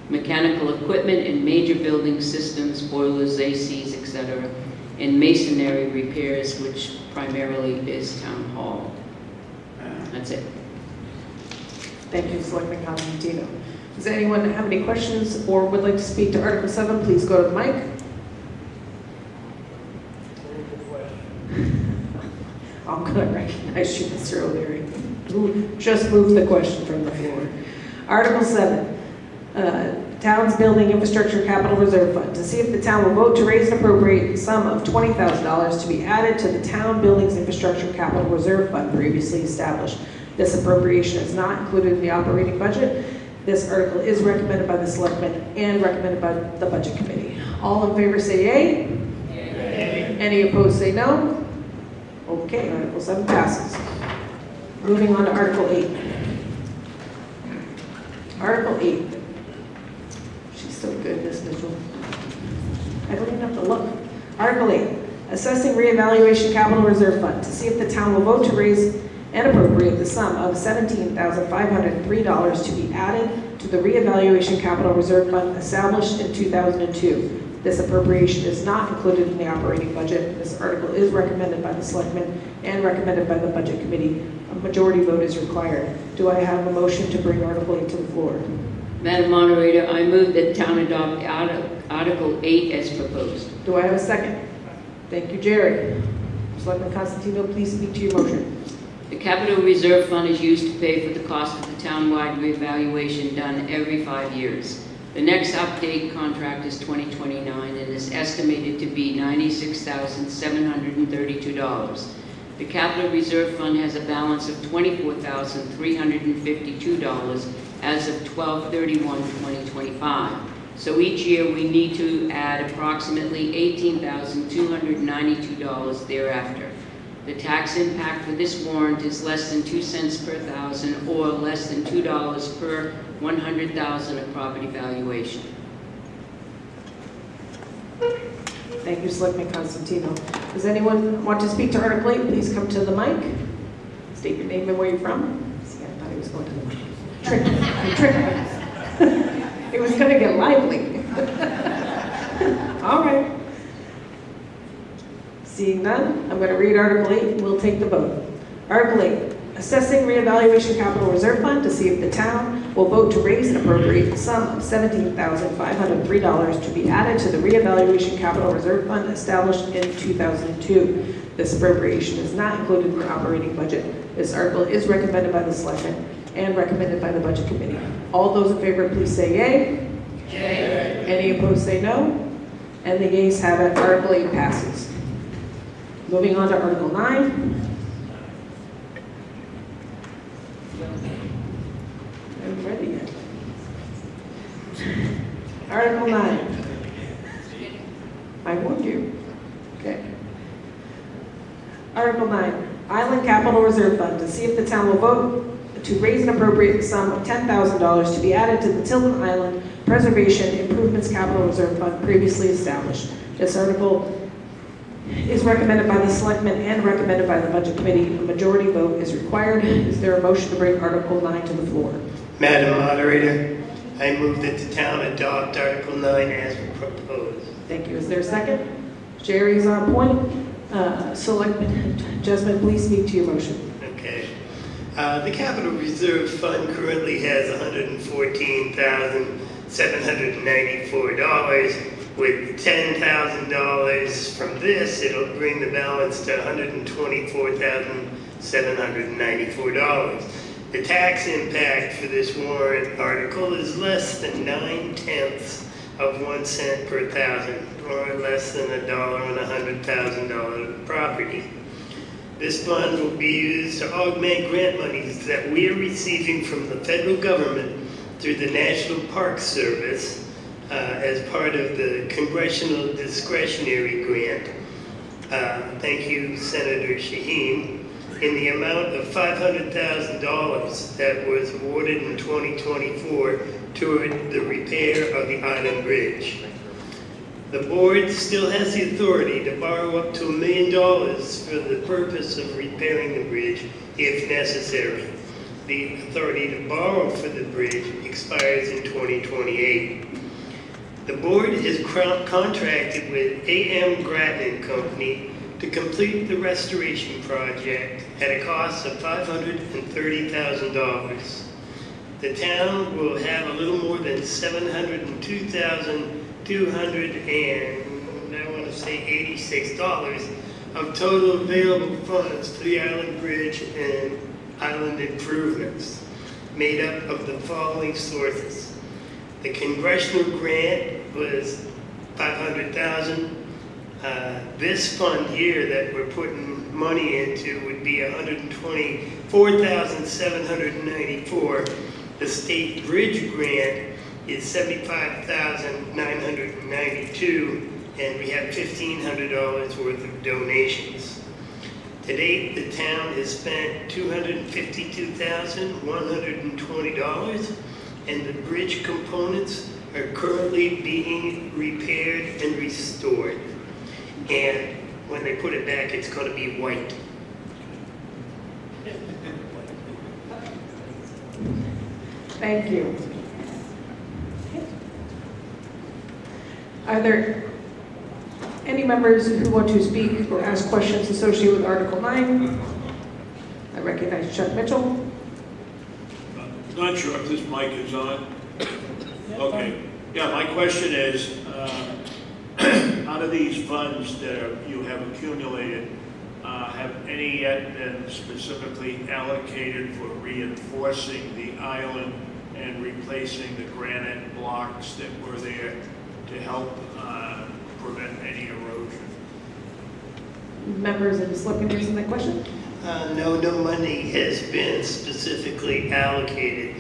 Mechanical equipment and major building systems, boilers, ACs, etc., and masonry repairs, which primarily is Town Hall. That's it. Thank you, Selectman Constantino. Does anyone have any questions or would like to speak to Article 7? Please go to the mic. I'm going to recognize you, Mr. O'Leary. Just move the question from the floor. Article 7, Town's Building Infrastructure Capital Reserve Fund. To see if the town will vote to raise and appropriate the sum of $20,000 to be added to the Town Buildings Infrastructure Capital Reserve Fund previously established. This appropriation is not included in the operating budget. This article is recommended by the Selectmen and recommended by the Budget Committee. All in favor say yea. Yea. Any opposed say no. Okay, Article 7 passes. Moving on to Article 8. Article 8. She's so good, Miss Mitchell. I don't even have to look. Article 8. Assessing Reevaluation Capital Reserve Fund. To see if the town will vote to raise and appropriate the sum of $17,503 to be added to the Reevaluation Capital Reserve Fund established in 2002. This appropriation is not included in the operating budget. This article is recommended by the Selectmen and recommended by the Budget Committee. A majority vote is required. Do I have a motion to bring Article 8 to the floor? Madam Moderator, I move that town adopt Article 8 as proposed. Do I have a second? Thank you, Jerry. Selectman Constantino, please speak to your motion. The Capital Reserve Fund is used to pay for the cost of the town-wide reevaluation done every 5 years. The next update contract is 2029 and is estimated to be $96,732. The Capital Reserve Fund has a balance of $24,352 as of 12/31/2025. So each year we need to add approximately $18,292 thereafter. The tax impact for this warrant is less than 2 cents per thousand or less than $2 per 100,000 of property valuation. Thank you, Selectman Constantino. Does anyone want to speak to Article 8? Please come to the mic. State your name and where you're from. See, I thought he was going to the mic. Trick. It was going to get lively. All right. Seeing none, I'm going to read Article 8 and we'll take the vote. Article 8, assessing reevaluation capital reserve fund to see if the town will vote to raise and appropriate the sum of $17,503 to be added to the reevaluation capital reserve fund established in 2002. This appropriation is not included in the operating budget. This article is recommended by the Selectmen and recommended by the Budget Committee. All those in favor, please say yay. Yay. Any opposed, say no. And the yeas have it. Article 8 passes. Moving on to Article 9. I'm ready yet. Article 9. I warned you. Okay. Article 9. Island Capital Reserve Fund to see if the town will vote to raise and appropriate the sum of $10,000 to be added to the Tilton Island Preservation Improvements Capital Reserve Fund previously established. This article is recommended by the Selectmen and recommended by the Budget Committee. A majority vote is required. Is there a motion to bring Article 9 to the floor? Madam Moderator, I move that the town adopt Article 9 as proposed. Thank you. Is there a second? Jerry is on point. Selectman Jessamine, please speak to your motion. Okay. The Capital Reserve Fund currently has $114,732 $794. With $10,000 from this, it'll bring the balance to $124,794. The tax impact for this warrant article is less than 9/10 of 1 cent per thousand, or less than $1 on $100,000 property. This fund will be used to augment grant monies that we are receiving from the federal government through the National Park Service as part of the Congressional Discretionary Grant. Thank you, Senator Shaheen. In the amount of $500,000 that was awarded in 2024 toward the repair of the Island Bridge. The board still has the authority to borrow up to $1 million for the purpose of repairing the bridge if necessary. The authority to borrow for the bridge expires in 2028. The board has contracted with A.M. Grattan Company to complete the restoration project at a cost of $530,000. The town will have a little more than $702,286 of total available funds for the Island Bridge and island improvements, made up of the following sources. The congressional grant was $500,000. This fund here that we're putting money into would be $124,794. The state bridge grant is $75,992, and we have $1,500 worth of donations. To date, the town has spent $252,120, and the bridge components are currently being repaired and restored. And when they put it back, it's going to be white. Thank you. Are there any members who want to speak or ask questions associated with Article 9? I recognize Chuck Mitchell. Not sure if this mic is on. Okay. Yeah, my question is, out of these funds that you have accumulated, have any yet been specifically allocated for reinforcing the island and replacing the granite blocks that were there to help prevent any erosion? Members of the Selectmen answer that question? No money has been specifically allocated.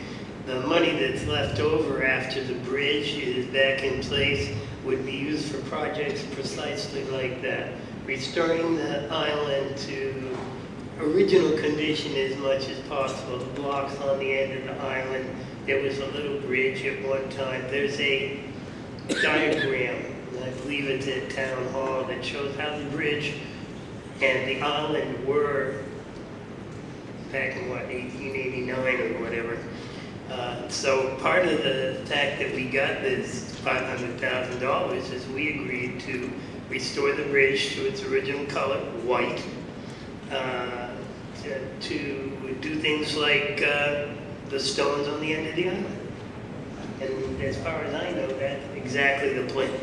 The money that's left over after the bridge is back in place would be used for projects precisely like that. Restoring the island to original condition as much as possible. The blocks on the end of the island, there was a little bridge at one time. There's a diagram, I believe it's at Town Hall, that shows how the bridge and the island were back in, 1889 or whatever. So part of the fact that we got this $500,000 is we agreed to restore the bridge to its original color, white, to do things like the stones on the end of the island. And as far as I know, that's exactly the plan.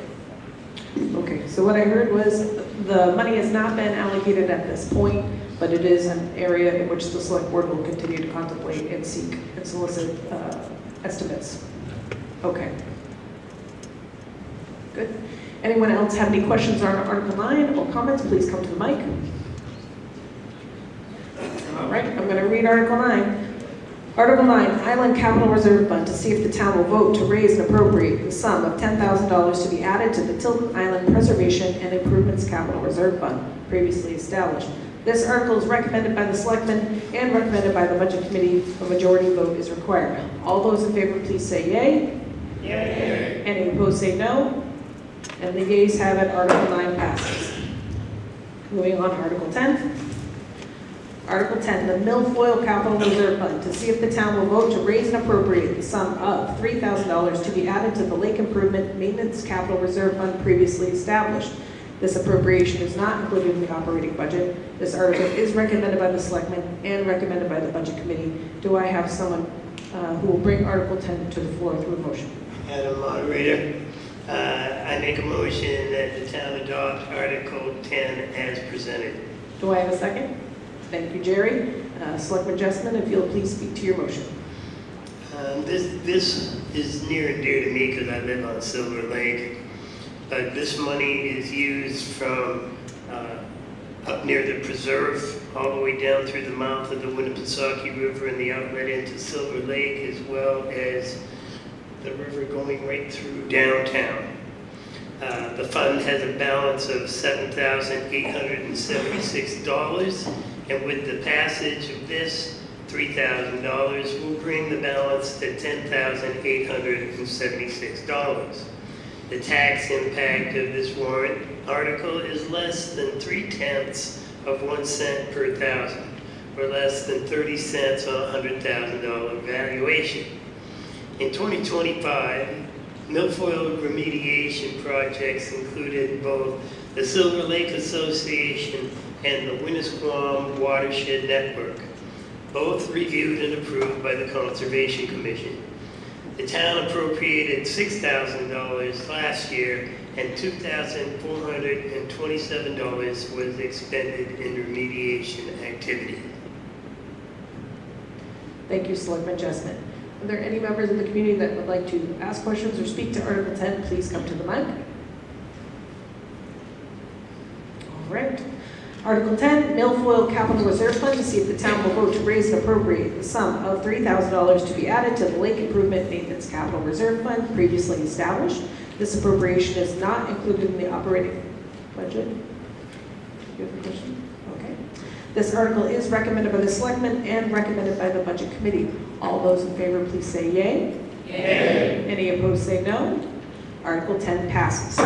Okay, so what I heard was the money has not been allocated at this point, but it is an area in which the select board will continue to contemplate and seek and solicit estimates. Okay. Good. Anyone else have any questions on Article 9 or comments? Please come to the mic. All right, I'm going to read Article 9. Article 9, Island Capital Reserve Fund, to see if the town will vote to raise and appropriate the sum of $10,000 to be added to the Tilton Island Preservation and Improvements Capital Reserve Fund, previously established. This article is recommended by the Selectmen and recommended by the Budget Committee. A majority vote is required. All those in favor, please say yay. Yay. Any opposed, say no. And the yeas have it. Article 9 passes. Moving on to Article 10. Article 10, the Milfoil Capital Reserve Fund, to see if the town will vote to raise and appropriate the sum of $3,000 to be added to the Lake Improvement Maintenance Capital Reserve Fund previously established. This appropriation is not included in the operating budget. This article is recommended by the Selectmen and recommended by the Budget Committee. Do I have someone who will bring Article 10 to the floor through a motion? Madam Moderator, I make a motion that the town adopt Article 10 as presented. Do I have a second? Thank you, Jerry. Selectman Jessman, if you'll please speak to your motion. This is near and dear to me because I live on Silver Lake. But this money is used from up near the preserve, all the way down through the mouth of the Winnipesaukee River and the outlet into Silver Lake, as well as the river going right through downtown. The fund has a balance of $7,876, and with the passage of this, $3,000 will bring the balance to $10,876. The tax impact of this warrant article is less than 0.3 of 1 cent per thousand, or less than 30 cents on a $100,000 valuation. In 2025, milfoil remediation projects included both the Silver Lake Association and the Winnisquam Watershed Network, both reviewed and approved by the Conservation Commission. The town appropriated $6,000 last year, and $2,427 was expended in remediation activity. Thank you, Selectman Jessman. Are there any members of the community that would like to ask questions or speak to Article 10? Please come to the mic. All right. Article 10, Milfoil Capital Reserve Fund, to see if the town will vote to raise and appropriate the sum of $3,000 to be added to the Lake Improvement Maintenance Capital Reserve Fund previously established. This appropriation is not included in the operating budget. You have a question? Okay. This article is recommended by the Selectmen and recommended by the Budget Committee. All those in favor, please say yay. Yay. Any opposed, say no. Article 10 passes.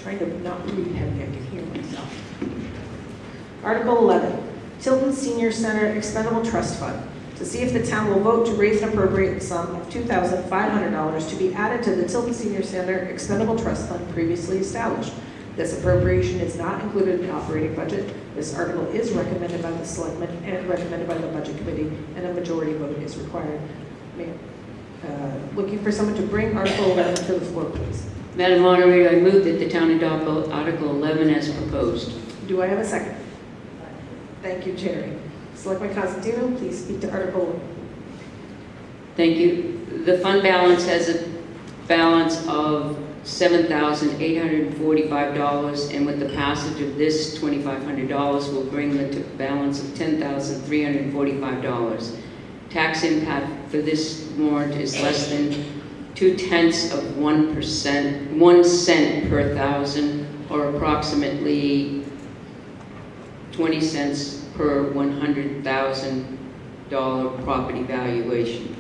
Trying to not read heavy, I can hear myself. Article 11, Tilton Senior Center Expendable Trust Fund, to see if the town will vote to raise and appropriate the sum of $2,500 to be added to the Tilton Senior Center Expendable Trust Fund previously established. This appropriation is not included in the operating budget. This article is recommended by the Selectmen and recommended by the Budget Committee, and a majority vote is required. Looking for someone to bring Article 11 to the floor, please. Madam Moderator, I move that the town adopt Article 11 as proposed. Do I have a second? Thank you, Jerry. Selectman Constantino, please speak to Article 11. Thank you. The fund balance has a balance of $7,845, and with the passage of this, $2,500 will bring the balance of $10,345. Tax impact for this warrant is less than 0.2%, 1 cent per thousand, or approximately 20 cents per $100,000 property valuation.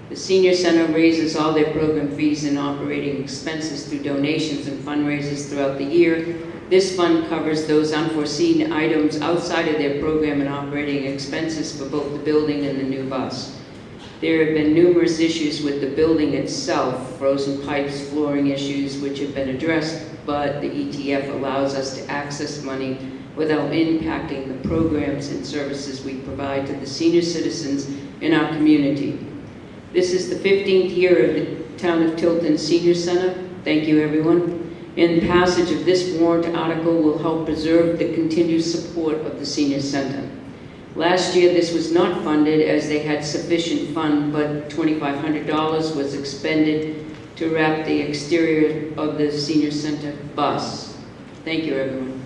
The Senior Center raises all their program fees and operating expenses through donations and fundraisers throughout the year. This fund covers those unforeseen items outside of their program and operating expenses for both the building and the new bus. There have been numerous issues with the building itself, frozen pipes, flooring issues, which have been addressed, but the ETF allows us to access money without impacting the programs and services we provide to the senior citizens in our community. This is the 15th year of the Town of Tilton Senior Center. Thank you, everyone. And passage of this warrant article will help preserve the continued support of the Senior Center. Last year, this was not funded as they had sufficient fund, but $2,500 was expended to wrap the exterior of the Senior Center bus. Thank you, everyone.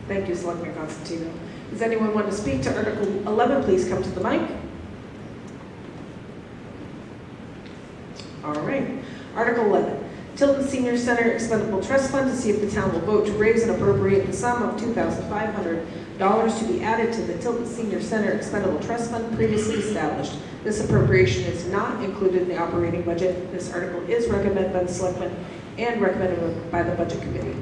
Thank you, Selectman Constantino. Does anyone want to speak to Article 11? Please come to the mic. All right. Article 11. Tilton Senior Center Expendable Trust Fund, to see if the town will vote to raise and appropriate the sum of $2,500 to be added to the Tilton Senior Center Expendable Trust Fund previously established. This appropriation is not included in the operating budget. This article is recommended by the Selectmen and recommended by the Budget Committee.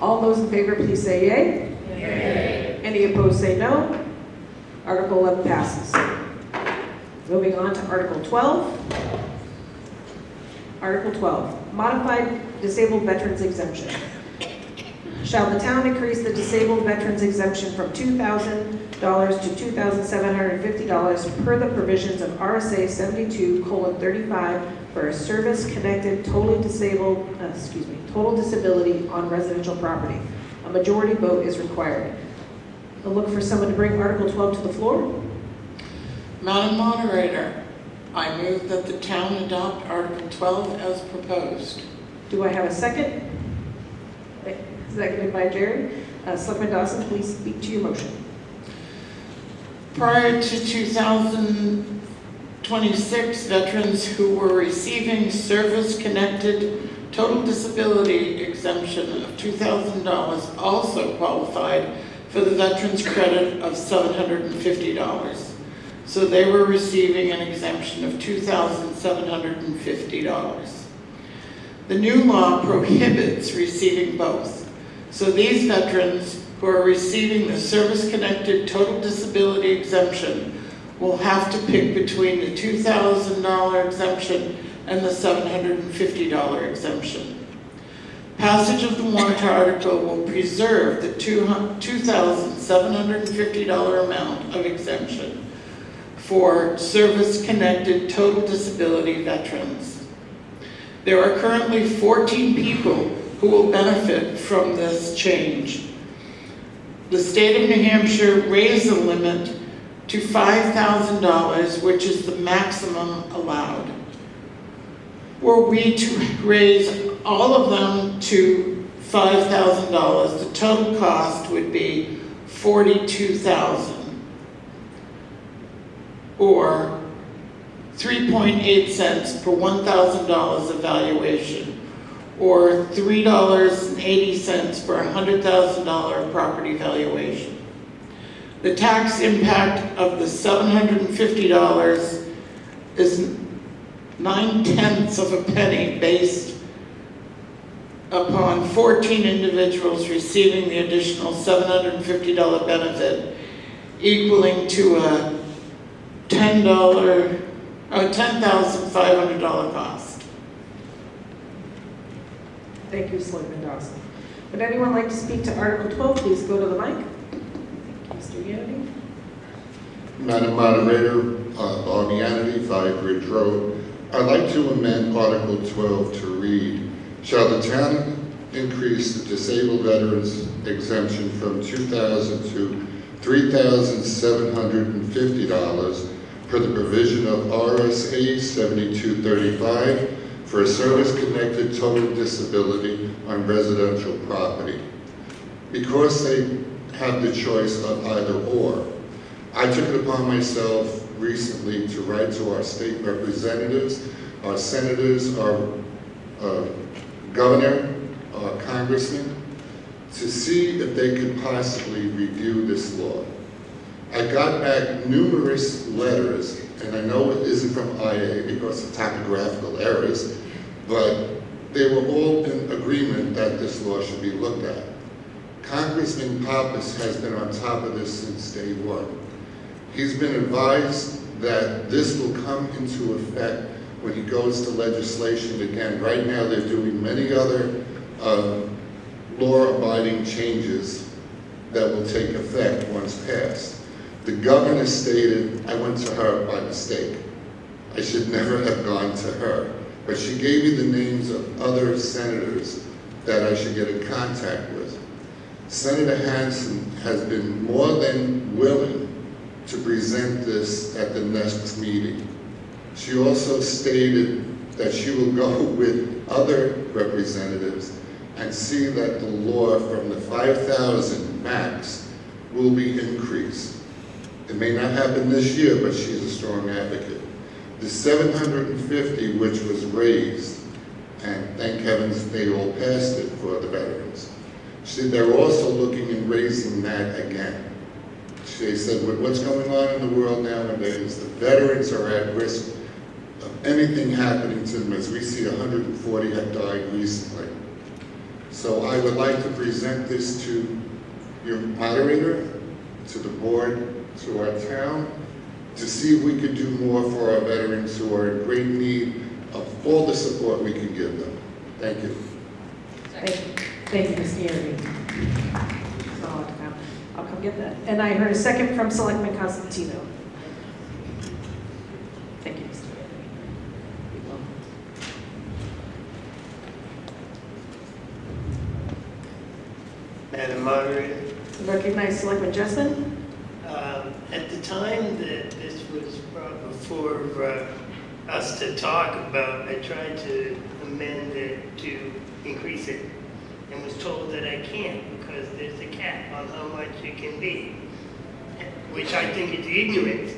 All those in favor, please say yay. Yay. Any opposed, say no. Article 11 passes. Moving on to Article 12. Article 12, Modified Disabled Veterans Exemption. Shall the town increase the disabled veterans exemption from $2,000 to $2,750 per the provisions of RSA 72:35 for a service-connected total disability on residential property? A majority vote is required. I'll look for someone to bring Article 12 to the floor. Madam Moderator, I move that the town adopt Article 12 as proposed. Do I have a second? Seconded by Jerry. Selectman Dawson, please speak to your motion. Prior to 2026, veterans who were receiving service-connected total disability exemption of $2,000 also qualified for the veterans credit of $750. So they were receiving an exemption of $2,750. The new law prohibits receiving both. So these veterans who are receiving the service-connected total disability exemption will have to pick between the $2,000 exemption and the $750 exemption. Passage of the warrant article will preserve the $2,750 amount of exemption for service-connected total disability veterans. There are currently 14 people who will benefit from this change. The state of New Hampshire raised the limit to $5,000, which is the maximum allowed. Were we to raise all of them to $5,000, the total cost would be $42,000, or 3.8 cents per $1,000 of valuation, or $3.80 per $100,000 property valuation. The tax impact of the $750 is 9/10 of a penny based upon 14 individuals receiving the additional $750 benefit, equaling to a $10,500 cost. Thank you, Selectman Dawson. Would anyone like to speak to Article 12? Please go to the mic. Mr. Yanity. Madam Moderator, Bob Yanity, 5 Ridge Road. I'd like to amend Article 12 to read, shall the town increase the disabled veterans exemption from $2,000 to $3,750 per the provision of RSA 72:35 for a service-connected total disability on residential property. Because they have the choice of either or, I took it upon myself recently to write to our state representatives, our senators, our governor, our congressman, to see if they could possibly review this law. I got back numerous letters, and I know it isn't from IA because of typographical errors, but they were all in agreement that this law should be looked at. Congressman Pappas has been on top of this since day one. He's been advised that this will come into effect when he goes to legislation again. Right now, they're doing many other law-abiding changes that will take effect once passed. The governor stated, I went to her by mistake. I should never have gone to her. But she gave me the names of other senators that I should get in contact with. Senator Hansen has been more than willing to present this at the next meeting. She also stated that she will go with other representatives and see that the law from the 5,000 max will be increased. It may not happen this year, but she's a strong advocate. The 750, which was raised, and thank heavens they all passed it for the veterans. They're also looking at raising that again. They said, with what's going on in the world nowadays, the veterans are at risk of anything happening to them, as we see 140 have died recently. So I would like to present this to your moderator, to the board, to our town, to see if we could do more for our veterans who are in great need of all the support we can give them. Thank you. Thank you, Mr. Yanity. It's not allowed to count. I'll come get that. And I heard a second from Selectman Constantino. Thank you, Mr. Madam Moderator, Recognize Selectman Jessen. at the time that this was brought before us to talk about, I tried to amend it to increase it and was told that I can't because there's a cap on how much it can be, which I think is ignorant,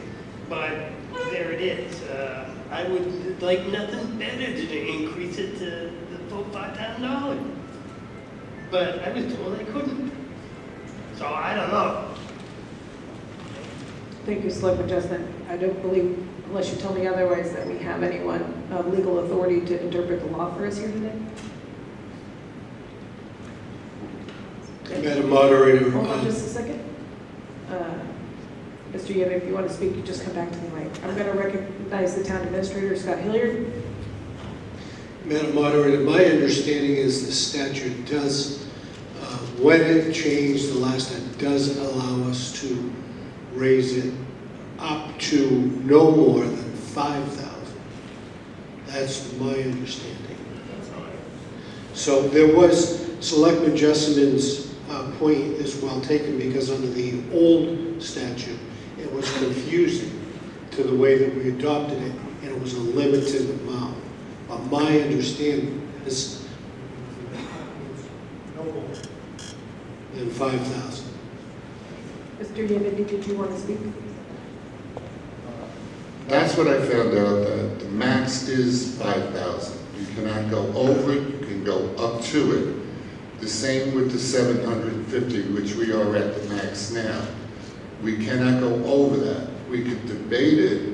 but there it is. I would like nothing better to increase it to the full $5,000. But I was told I couldn't. So I don't know. Thank you, Selectman Jessen. I don't believe, unless you tell me otherwise, that we have anyone of legal authority to interpret the law for us here today. Madam Moderator. Hold on just a second. Mr. Yim, if you want to speak, you just come back to the mic. I'm going to recognize the town administrator, Scott Hilliard. Madam Moderator, my understanding is the statute does, when it changed the last time, does allow us to raise it up to no more than 5,000. That's my understanding. So there was, Selectman Jessamyn's point is well taken, because under the old statute, it was confusing to the way that we adopted it, and it was a limited amount. But my understanding is no more than 5,000. Mr. Yim, did you want to speak? That's what I found out, that the max is 5,000. You cannot go over it, you can go up to it. The same with the 750, which we are at the max now. We cannot go over that. We could debate it,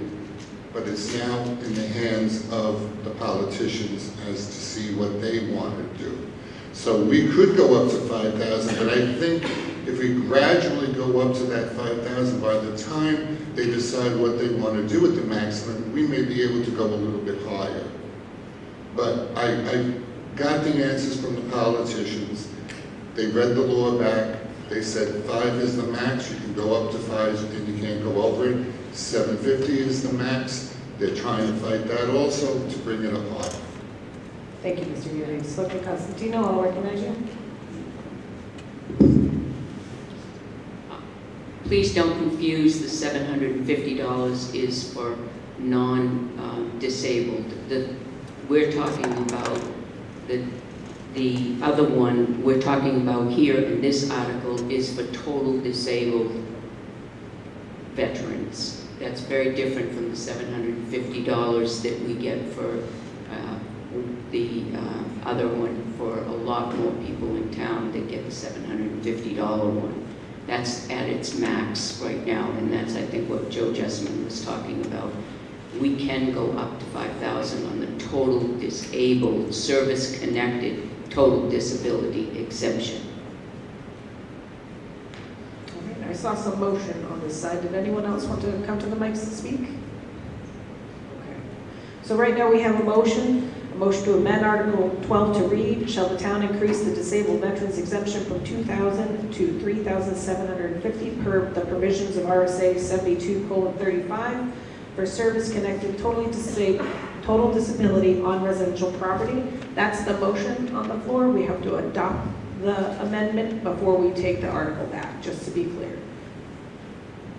but it's now in the hands of the politicians as to see what they want to do. So we could go up to 5,000, but I think if we gradually go up to that 5,000, by the time they decide what they want to do with the maximum, we may be able to go a little bit higher. But I got the answers from the politicians. They read the law back. They said 5 is the max. You can go up to 5 and you can't go over it. 750 is the max. They're trying to fight that also to bring it up higher. Thank you, Mr. Yim. Selectman Constantino, I'll recognize you. Please don't confuse the $750 is for non-disabled. We're talking about the other one we're talking about here in this article is for total disabled veterans. That's very different from the $750 that we get for the other one for a lot more people in town that get the $750 one. That's at its max right now, and that's, I think, what Joe Jessman was talking about. We can go up to 5,000 on the total disabled, service-connected, total disability exemption. All right, I saw some motion on this side. Did anyone else want to come to the mics to speak? Okay. So right now we have a motion to amend Article 12 to read, shall the town increase the disabled veterans exemption from $2,000 to $3,750 per the provisions of RSA 72:35 for service-connected total disability on residential property. That's the motion on the floor. We have to adopt the amendment before we take the article back, just to be clear.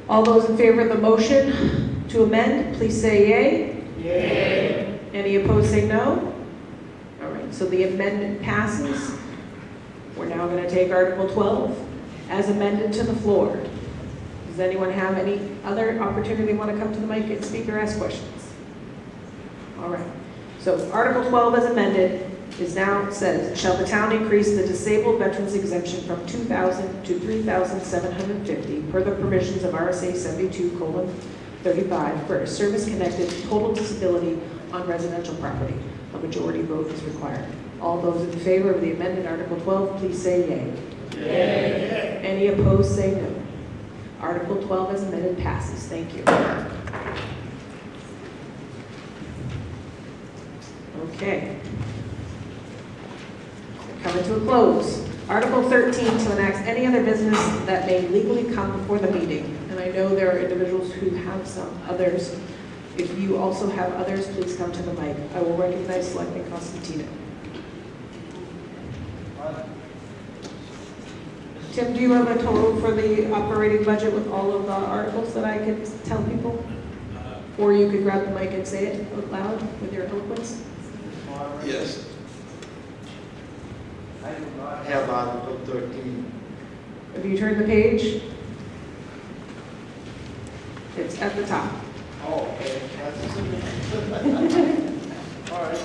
All those in favor of the motion to amend, please say yay. Yay. Any opposed, say no. All right, so the amendment passes. We're now going to take Article 12 as amended to the floor. Does anyone have any other opportunity they want to come to the mic and speak or ask questions? All right. So Article 12 as amended is now says, shall the town increase the disabled veterans exemption from $2,000 to $3,750 per the provisions of RSA 72:35 for a service-connected total disability on residential property. A majority vote is required. All those in favor of the amended Article 12, please say yay. Yay. Any opposed, say no. Article 12 as amended passes. Thank you. Okay. Coming to a close. Article 13, to enact any other business that may legally come before the meeting. And I know there are individuals who have some others. If you also have others, please come to the mic. I will recognize Selectman Constantino. Tim, do you have a total for the operating budget with all of the articles that I could tell people? Or you could grab the mic and say it out loud with your eloquence? Yes. I do not have Article 13. Have you turned the page? It's at the top. Oh, okay. All right.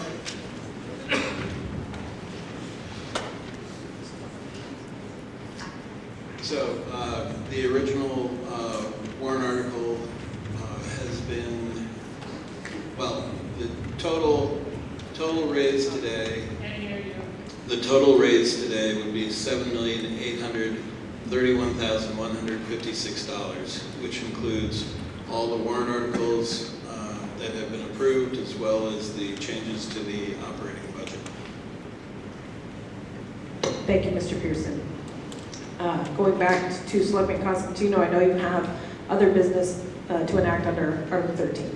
So the original warrant article has been, well, the total raise today. The total raise today would be $7,831,156, which includes all the warrant articles that have been approved, as well as the changes to the operating budget. Thank you, Mr. Pearson. Going back to Selectman Constantino, I know you have other business to enact under Article 13.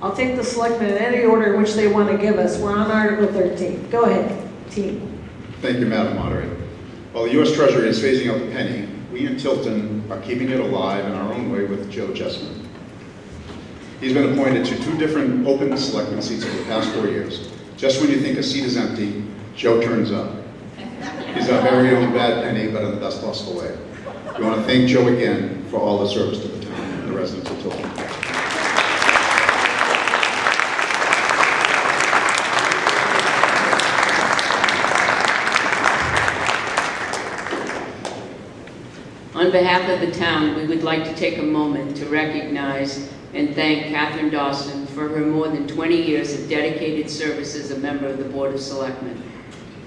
I'll take the selectmen in any order in which they want to give us. We're on Article 13. Go ahead, team. Thank you, Madam Moderator. While the U.S. Treasury is phasing out the penny, we in Tilton are keeping it alive in our own way with Joe Jessman. He's been appointed to 2 different open selectman seats over the past 4 years. Just when you think a seat is empty, Joe turns up. He's our very own bad penny, but in the best possible way. We want to thank Joe again for all the service to the town and the residents of Tilton. On behalf of the town, we would like to take a moment to recognize and thank Catherine Dawson for her more than 20 years of dedicated service as a member of the Board of Selectmen.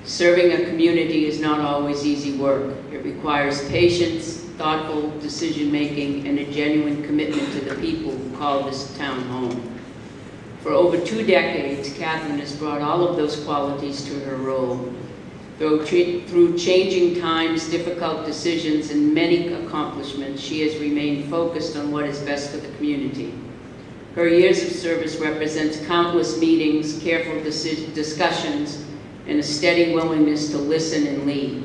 Serving a community is not always easy work. It requires patience, thoughtful decision-making, and a genuine commitment to the people who call this town home. For over 2 decades, Catherine has brought all of those qualities to her role. Through changing times, difficult decisions, and many accomplishments, she has remained focused on what is best for the community. Her years of service represents countless meetings, careful discussions, and a steady willingness to listen and lead.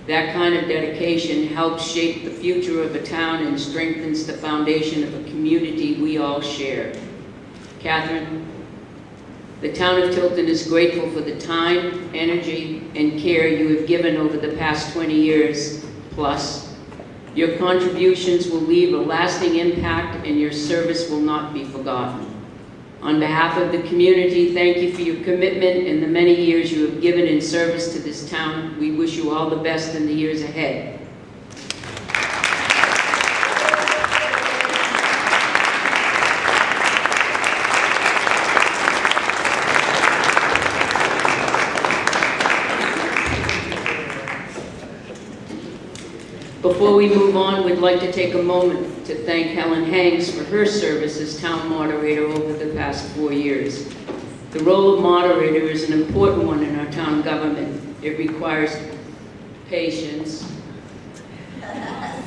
That kind of dedication helps shape the future of a town and strengthens the foundation of a community we all share. Catherine, the town of Tilton is grateful for the time, energy, and care you have given over the past 20 years plus. Your contributions will leave a lasting impact and your service will not be forgotten. On behalf of the community, thank you for your commitment and the many years you have given in service to this town. We wish you all the best in the years ahead. Before we move on, we'd like to take a moment to thank Helen Hanks for her service as town moderator over the past 4 years. The role of moderator is an important one in our town government. It requires patience,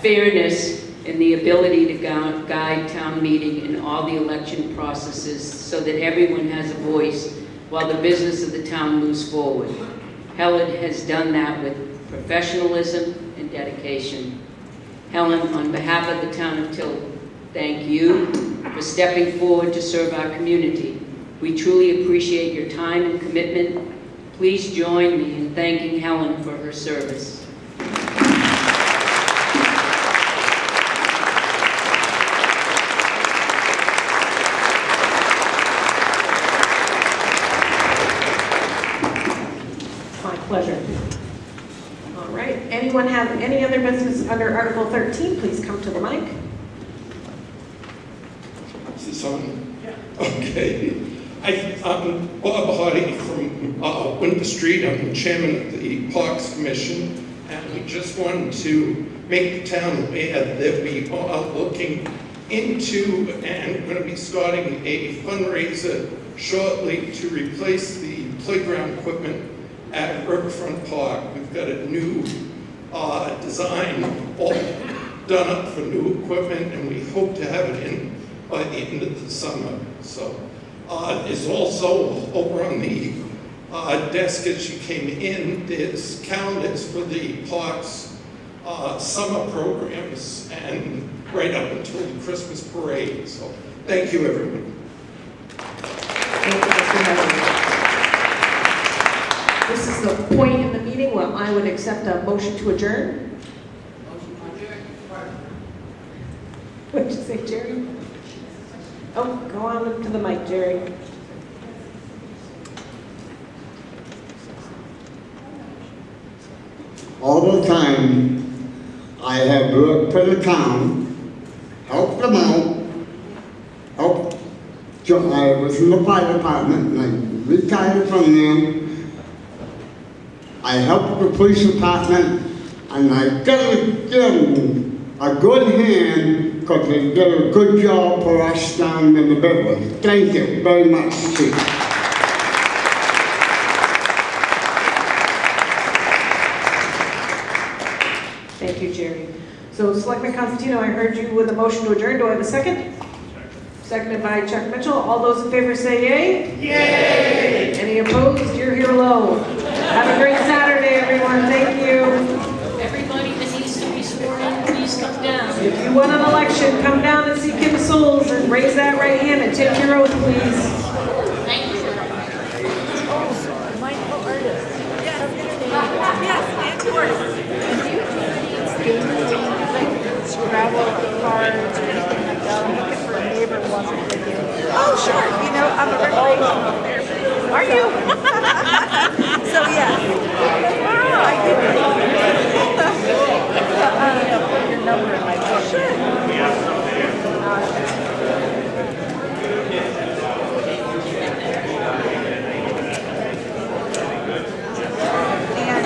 fairness, and the ability to guide town meeting and all the election processes so that everyone has a voice while the business of the town moves forward. Helen has done that with professionalism and dedication. Helen, on behalf of the town of Tilton, thank you for stepping forward to serve our community. We truly appreciate your time and commitment. Please join me in thanking Helen for her service. It's my pleasure. All right, anyone have any other business under Article 13, please come to the mic. Is this on? Yeah. Okay. I'm Bob Hardy from Winter Street. I'm the chairman of the Parks Commission, and we just wanted to make the town aware that we are looking into and going to be starting a fundraiser shortly to replace the playground equipment at Riverfront Park. We've got a new design all done up for new equipment, and we hope to have it in by the end of the summer. So there's also over on the desk as you came in, there's calendars for the park's summer programs and right up until the Christmas parade. So thank you, everyone. Thank you, Mr. Howard. This is the point in the meeting where I would accept a motion to adjourn. What did you say, Jerry? Oh, go on to the mic, Jerry. All the time, I have worked for the town, helped them out, I was in the fire department and I retired from them. I helped the police department and I gotta give them a good hand because they did a good job for us down in the village. Thank you very much, Chief. Thank you, Jerry. So Selectman Constantino, I heard you with a motion to adjourn. Do I have a second? Seconded by Chuck Mitchell. All those in favor say yay. Yay! Any opposed? You're here alone. Have a great Saturday, everyone. Thank you. Everybody that needs to be sworn in, please come down. If you want an election, come down and see Kim Souls and raise that right hand and take your oath, please. Thank you. Mindful artist. Yes, and yours. Travel cards or anything like that. I'm looking for a neighbor who wants to live here. Oh, sure. You know, I'm a recreational therapist. Are you? So, yeah. Wow. I get it. Put your number in my book. Sure. And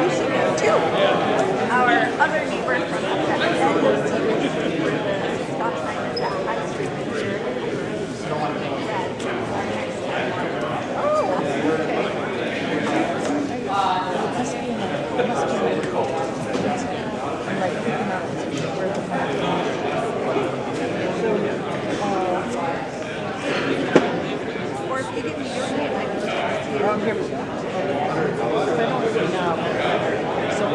you should know, too. Our other neighbor from the end of the stop sign is at High Street here. Oh, okay. Must be in a I'm like picking out where the money is. Or if you give me your name, I can just talk to you. Oh, here we go. I don't really know. So,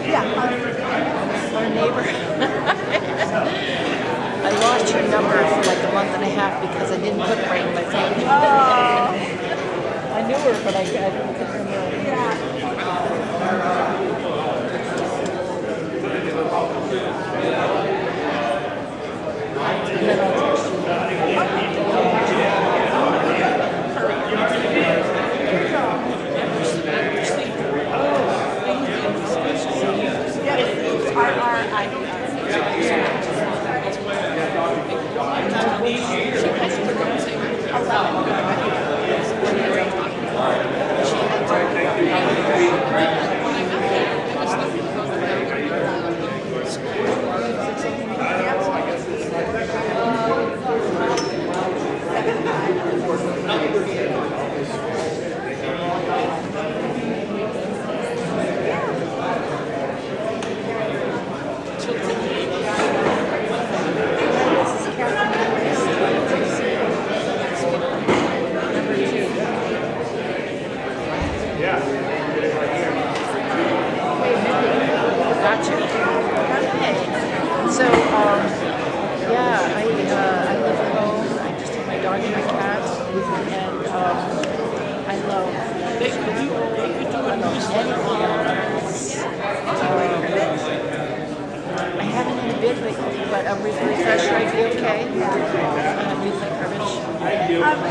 yeah, our neighbor. I lost your number for like a month and a half because I didn't put it right in my phone. Oh. I knew her, but I didn't put her name. Yeah. And then I'll text you.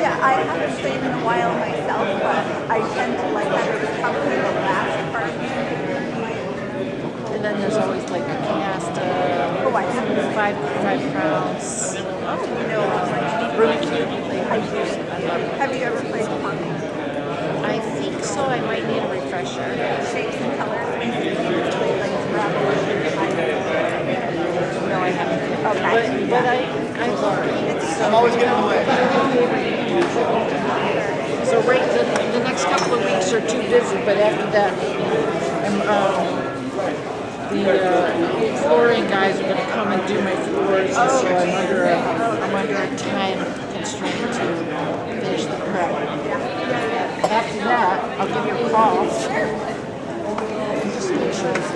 Yeah, I haven't stayed in a while myself, but I tend to like having the company the last part. And then there's always like a canasta. Oh, I have 5 crowns. Oh, no, really cute. I love it. Have you ever played pong? I think so. I might need a refresher. Shapes and colors, basically. Like Scrabble. No, I haven't. always get in the way. So the next couple of weeks are too busy, but after that, the flooring guys are gonna come and do my floors, so I'm under a time constraint to finish the prep. After that, I'll give you a call. Just make sure it's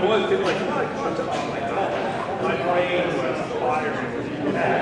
was, people like, oh, my brain was firing.